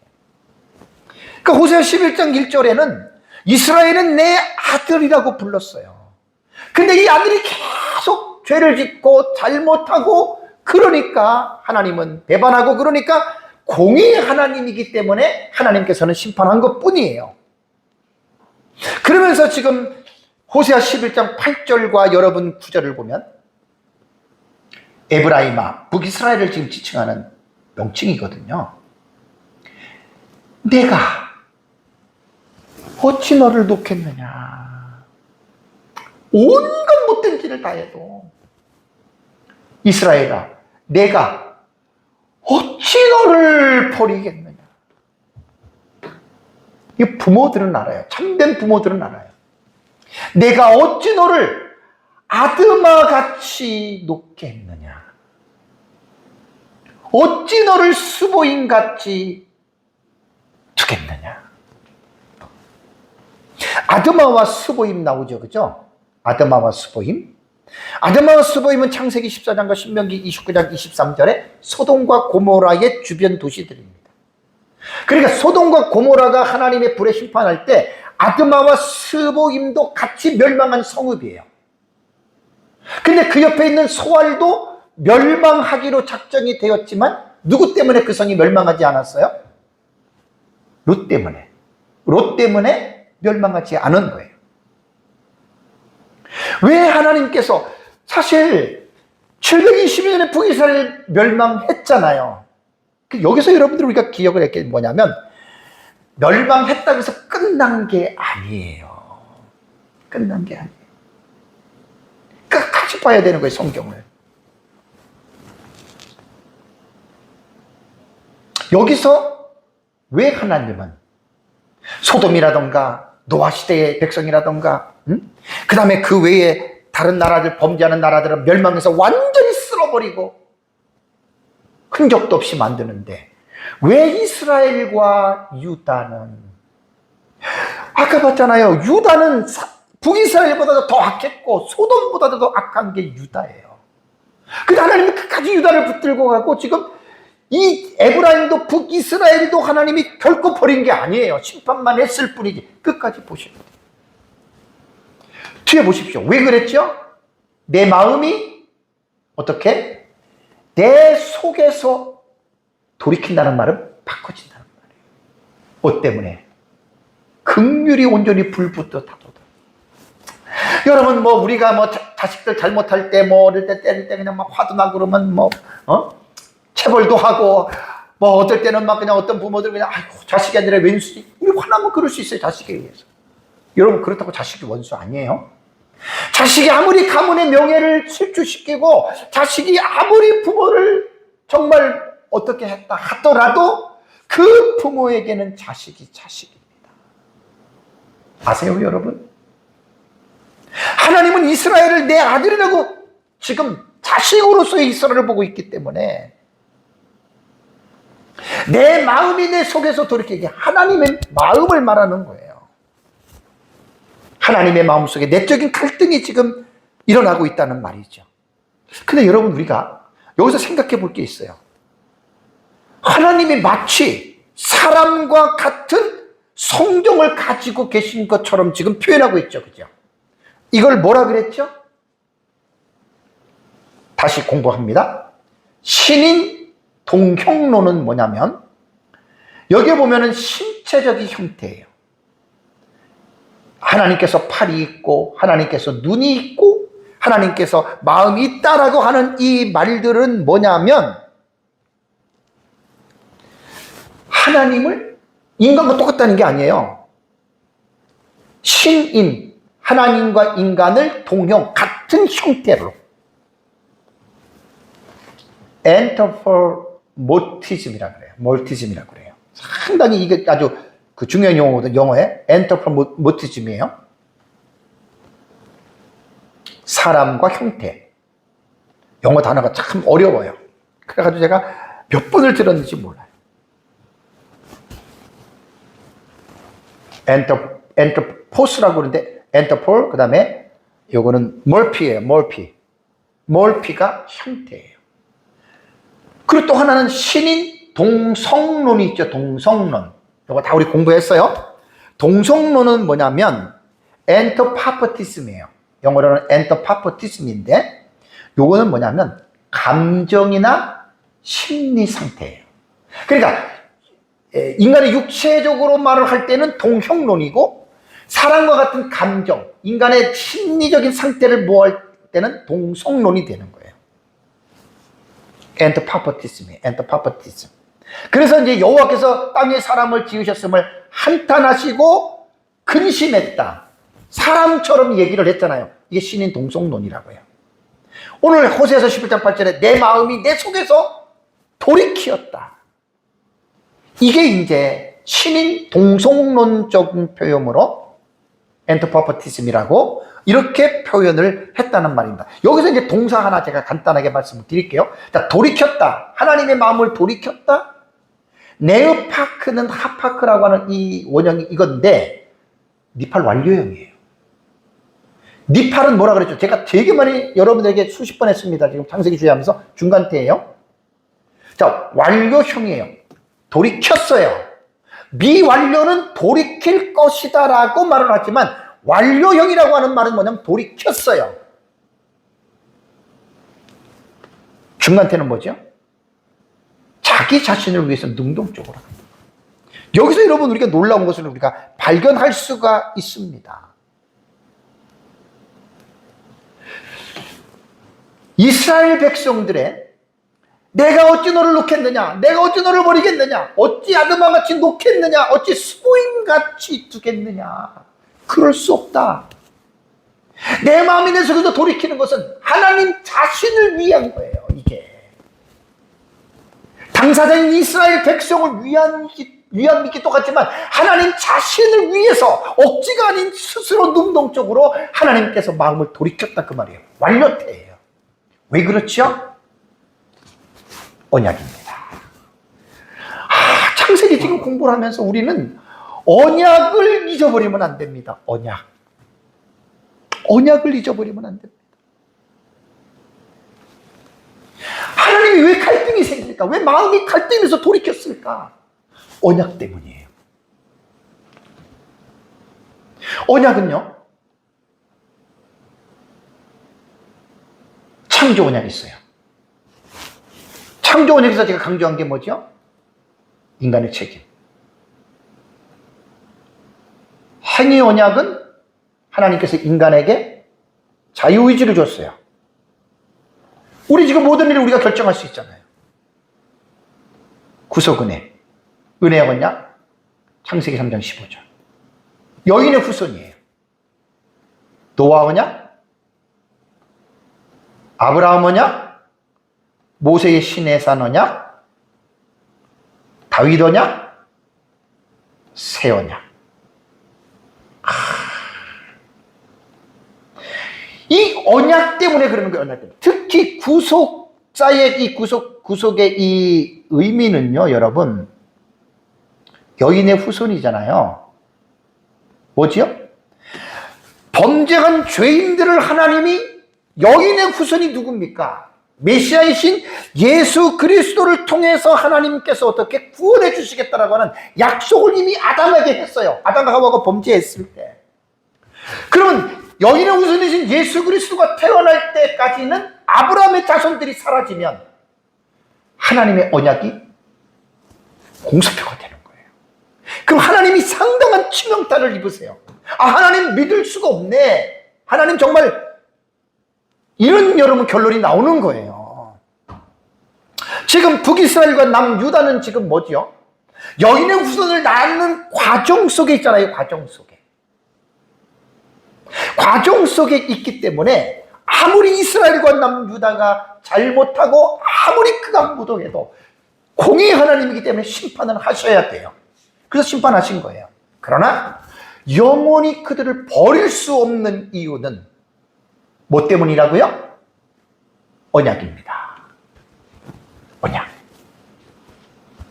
그러니까 호세아 11장 1절에는 이스라엘은 내 아들이라고 불렀어요. 근데 이 아들이 계속 죄를 짓고 잘못하고, 그러니까 하나님은 배반하고, 그러니까 공의의 하나님이기 때문에 하나님께서는 심판한 것뿐이에요. 그러면서 지금 호세아 11장 8절과 여러분 9절을 보면 에브라임아, 북이스라엘을 지금 지칭하는 명칭이거든요. 내가 어찌 너를 놓겠느냐. 온갖 못된 짓을 다 해도 이스라엘아, 내가 어찌 너를 버리겠느냐. 이 부모들은 알아요. 참된 부모들은 알아요. 내가 어찌 너를 아드마같이 놓겠느냐. 어찌 너를 수보임같이 두겠느냐. 아드마와 수보임 나오죠, 그죠? 아드마와 수보임. 아드마와 수보임은 창세기 14장과 신명기 29장 23절에 소돔과 고모라의 주변 도시들입니다. 그러니까 소돔과 고모라가 하나님의 불에 심판할 때 아드마와 스보임도 같이 멸망한 성읍이에요. 근데 그 옆에 있는 소알도 멸망하기로 작정이 되었지만 누구 때문에 그 성이 멸망하지 않았어요? 롯 때문에. 롯 때문에 멸망하지 않은 거예요. 왜 하나님께서, 사실 720년에 북이스라엘 멸망했잖아요. 여기서 여러분들 우리가 기억을 할 게 뭐냐면, 멸망했다고 해서 끝난 게 아니에요. 끝난 게 아니에요. 끝까지 봐야 되는 거예요, 성경을. 여기서 왜 하나님은 소돔이라던가 노아 시대의 백성이라던가, 그 다음에 그 외에 다른 나라들, 범죄하는 나라들은 멸망해서 완전히 쓸어버리고 흔적도 없이 만드는데, 왜 이스라엘과 유다는, 아까 봤잖아요. 유다는 북이스라엘보다도 더 악했고 소돔보다도 더 악한 게 유다예요. 근데 하나님이 끝까지 유다를 붙들고 가고, 지금 이 에브라임도 북이스라엘도 하나님이 결코 버린 게 아니에요. 심판만 했을 뿐이지. 끝까지 보시면 돼요. 뒤에 보십시오. 왜 그랬죠? 내 마음이 어떻게? 내 속에서 돌이킨다는 말은 바꿔진다는 말이에요. 뭐 때문에? 긍휼이 온전히 불붙듯 하도다. 여러분, 뭐 우리가 뭐 자식들 잘못할 때, 뭐 어릴 때 때릴 때 그냥 막 화도 나고 그러면 뭐 체벌도 하고, 뭐 어떨 때는 막 그냥 어떤 부모들 그냥 아이고 자식이 아니라 왼수지, 우리 화나면 그럴 수 있어요. 자식에 의해서. 여러분, 그렇다고 자식이 원수 아니에요. 자식이 아무리 가문의 명예를 실추시키고, 자식이 아무리 부모를 정말 어떻게 했다 하더라도 그 부모에게는 자식이 자식입니다. 아세요, 여러분? 하나님은 이스라엘을 내 아들이라고 지금 자식으로서의 이스라엘을 보고 있기 때문에, 내 마음이 내 속에서 돌이키게, 하나님의 마음을 말하는 거예요. 하나님의 마음속에 내적인 갈등이 지금 일어나고 있다는 말이죠. 근데 여러분, 우리가 여기서 생각해 볼 게 있어요. 하나님이 마치 사람과 같은 성정을 가지고 계신 것처럼 지금 표현하고 있죠. 그죠? 이걸 뭐라 그랬죠? 다시 공부합니다. 신인 동형론은 뭐냐면, 여기 보면은 신체적인 형태예요. 하나님께서 팔이 있고, 하나님께서 눈이 있고, 하나님께서 마음이 있다라고 하는 이 말들은 뭐냐면, 하나님을 인간과 똑같다는 게 아니에요. 신인, 하나님과 인간을 동형, 같은 형태로, 엔터포모티즘이라고 그래요. 몰티즘이라고 그래요. 상당히 이게 아주 그 중요한 용어거든요. 영어에 엔터포모티즘이에요. 사람과 형태. 영어 단어가 참 어려워요. 그래가지고 제가 몇 번을 들었는지 몰라요. 엔터포스라고 그러는데, 엔터폴, 그 다음에 요거는 몰피예요. 몰피가 형태예요. 그리고 또 하나는 신인 동성론이 있죠. 동성론. 요거 다 우리 공부했어요. 동성론은 뭐냐면 엔터파퍼티즘이에요. 영어로는 엔터파퍼티즘인데, 요거는 뭐냐면 감정이나 심리 상태예요. 그러니까 인간의 육체적으로 말을 할 때는 동형론이고, 사람과 같은 감정, 인간의 심리적인 상태를 모할 때는 동성론이 되는 거예요. 엔터파퍼티즘이에요. 엔터파퍼티즘. 그래서 이제 여호와께서 땅에 사람을 지으셨음을 한탄하시고 근심했다, 사람처럼 얘기를 했잖아요. 이게 신인 동성론이라고 해요. 오늘 호세아서 11장 8절에 내 마음이 내 속에서 돌이키었다. 이게 이제 신인 동성론적인 표현으로 엔터퍼퍼티즘이라고 이렇게 표현을 했다는 말입니다. 여기서 이제 동사 하나 제가 간단하게 말씀을 드릴게요. 자, 돌이켰다. 하나님의 마음을 돌이켰다. 네오파크는 하파크라고 하는 이 원형이 이건데, 니팔 완료형이에요. 니팔은 뭐라 그랬죠? 제가 되게 많이 여러분들에게 수십 번 했습니다. 지금 창세기 주의하면서 중간태예요. 자, 완료형이에요. 돌이켰어요. 미완료는 돌이킬 것이다 라고 말을 하지만, 완료형이라고 하는 말은 뭐냐면 돌이켰어요. 중간태는 뭐죠? 자기 자신을 위해서 능동적으로 합니다. 여기서 여러분, 우리가 놀라운 것을 우리가 발견할 수가 있습니다. 이스라엘 백성들의 내가 어찌 너를 놓겠느냐, 내가 어찌 너를 버리겠느냐, 어찌 아드마같이 놓겠느냐, 어찌 수고임같이 두겠느냐, 그럴 수 없다. 내 마음이 내 속에서 돌이키는 것은 하나님 자신을 위한 거예요. 이게 당사자인 이스라엘 백성을 위함이기도 하지만 하나님 자신을 위해서 억지가 아닌 스스로 능동적으로 하나님께서 마음을 돌이켰다 그 말이에요. 완료태예요. 왜 그렇죠? 언약입니다. 창세기 지금 공부를 하면서 우리는 언약을 잊어버리면 안 됩니다. 언약을 잊어버리면 안 됩니다. 하나님이 왜 갈등이 생길까? 왜 마음이 갈등해서 돌이켰을까? 언약 때문이에요. 언약은요, 창조 언약이 있어요. 창조 언약에서 제가 강조한 게 뭐죠? 인간의 책임. 행위 언약은 하나님께서 인간에게 자유의지를 줬어요. 우리 지금 모든 일을 우리가 결정할 수 있잖아요. 구속은혜, 은혜의 언약, 창세기 3장 15절. 여인의 후손이에요. 노아 언약, 아브라함 언약, 모세의 시내산 언약, 다윗 언약, 새 언약. 이 언약 때문에 그러는 거예요. 언약 때문에. 특히 구속자의 이 구속의 이 의미는요, 여러분, 여인의 후손이잖아요. 뭐지요? 범죄한 죄인들을 하나님이, 여인의 후손이 누굽니까? 메시아이신 예수 그리스도를 통해서 하나님께서 어떻게 구원해 주시겠다라고 하는 약속을 이미 아담에게 했어요. 아담과 하와가 범죄했을 때. 그러면 여인의 후손이신 예수 그리스도가 태어날 때까지는 아브라함의 자손들이 사라지면 하나님의 언약이 공수표가 되는 거예요. 그럼 하나님이 상당한 치명타를 입으세요. 하나님 믿을 수가 없네. 하나님 정말, 이런 여러분 결론이 나오는 거예요. 지금 북이스라엘과 남유다는 지금 뭐죠? 여인의 후손을 낳는 과정 속에 있잖아요. 과정 속에 있기 때문에 아무리 이스라엘과 남유다가 잘못하고 아무리 극악무도해도 공의 하나님이기 때문에 심판을 하셔야 돼요. 그래서 심판하신 거예요. 그러나 영원히 그들을 버릴 수 없는 이유는 뭐 때문이라고요? 언약입니다. 언약.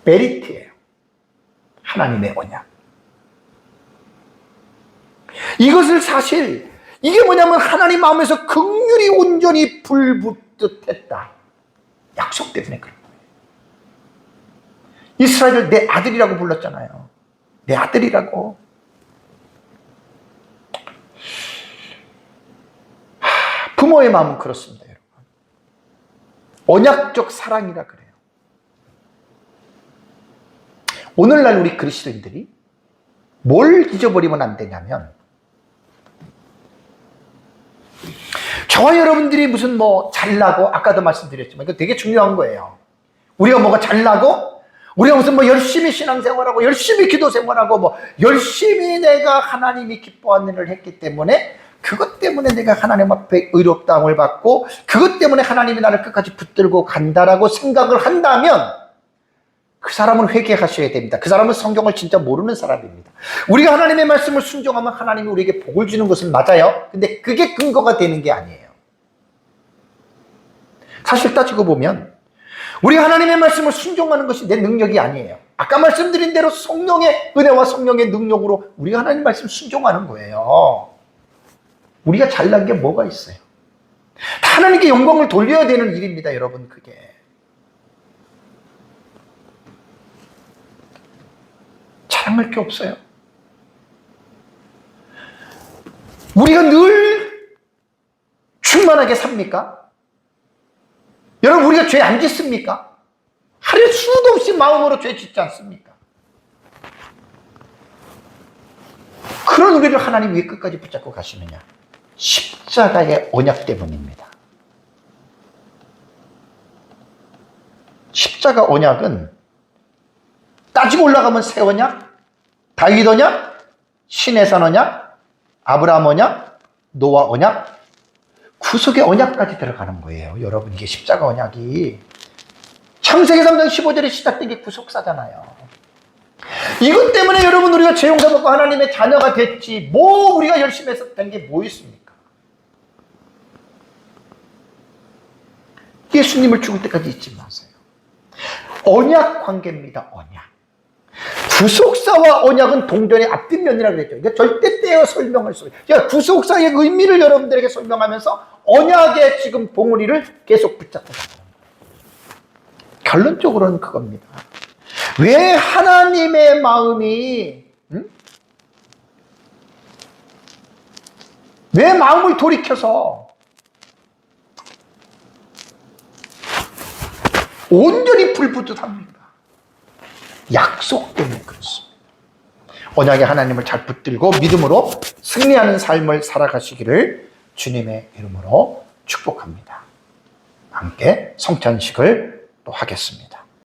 메리트예요. 하나님의 언약. 이것을 사실, 이게 뭐냐면 하나님 마음에서 긍휼이 온전히 불붙듯 했다. 약속 때문에 그런 거예요. 이스라엘을 내 아들이라고 불렀잖아요. 내 아들이라고. 부모의 마음은 그렇습니다, 여러분. 언약적 사랑이라 그래요. 오늘날 우리 그리스도인들이 뭘 잊어버리면 안 되냐면, 저와 여러분들이 무슨 뭐 잘나고, 아까도 말씀드렸지만 이거 되게 중요한 거예요. 우리가 뭐가 잘나고, 우리가 무슨 뭐 열심히 신앙생활하고 열심히 기도생활하고 뭐 열심히 내가 하나님이 기뻐하는 일을 했기 때문에, 그것 때문에 내가 하나님 앞에 의롭다함을 받고 그것 때문에 하나님이 나를 끝까지 붙들고 간다라고 생각을 한다면 그 사람은 회개하셔야 됩니다. 그 사람은 성경을 진짜 모르는 사람입니다. 우리가 하나님의 말씀을 순종하면 하나님이 우리에게 복을 주는 것은 맞아요. 근데 그게 근거가 되는 게 아니에요. 사실 따지고 보면 우리가 하나님의 말씀을 순종하는 것이 내 능력이 아니에요. 아까 말씀드린 대로 성령의 은혜와 성령의 능력으로 우리가 하나님 말씀 순종하는 거예요. 우리가 잘난 게 뭐가 있어요? 하나님께 영광을 돌려야 되는 일입니다, 여러분. 그게 자랑할 게 없어요. 우리가 늘 충만하게 삽니까? 여러분, 우리가 죄 안 짓습니까? 하루에 수도 없이 마음으로 죄 짓지 않습니까? 그런 우리를 하나님 왜 끝까지 붙잡고 가시느냐? 십자가의 언약 때문입니다. 십자가 언약은 따지고 올라가면 새 언약, 다윗 언약, 시내산 언약, 아브라함 언약, 노아 언약, 구속의 언약까지 들어가는 거예요. 여러분, 이게 십자가 언약이 창세기 3장 15절에 시작된 게 구속사잖아요. 이것 때문에 여러분 우리가 죄 용서받고 하나님의 자녀가 됐지 뭐 우리가 열심히 해서 된 게 뭐 있습니까? 예수님을 죽을 때까지 잊지 마세요. 언약 관계입니다. 언약. 구속사와 언약은 동전의 앞뒷면이라고 그랬죠. 이게 절대 떼어 설명할 수 없어요. 제가 구속사의 의미를 여러분들에게 설명하면서 언약의 지금 봉우리를 계속 붙잡고 있어요. 결론적으로는 그겁니다. 왜 하나님의 마음이 왜 마음을 돌이켜서 온전히 불붙듯합니까? 약속 때문에 그렇습니다. 언약의 하나님을 잘 붙들고 믿음으로 승리하는 삶을 살아가시기를 주님의 이름으로 축복합니다. 함께 성찬식을 또 하겠습니다.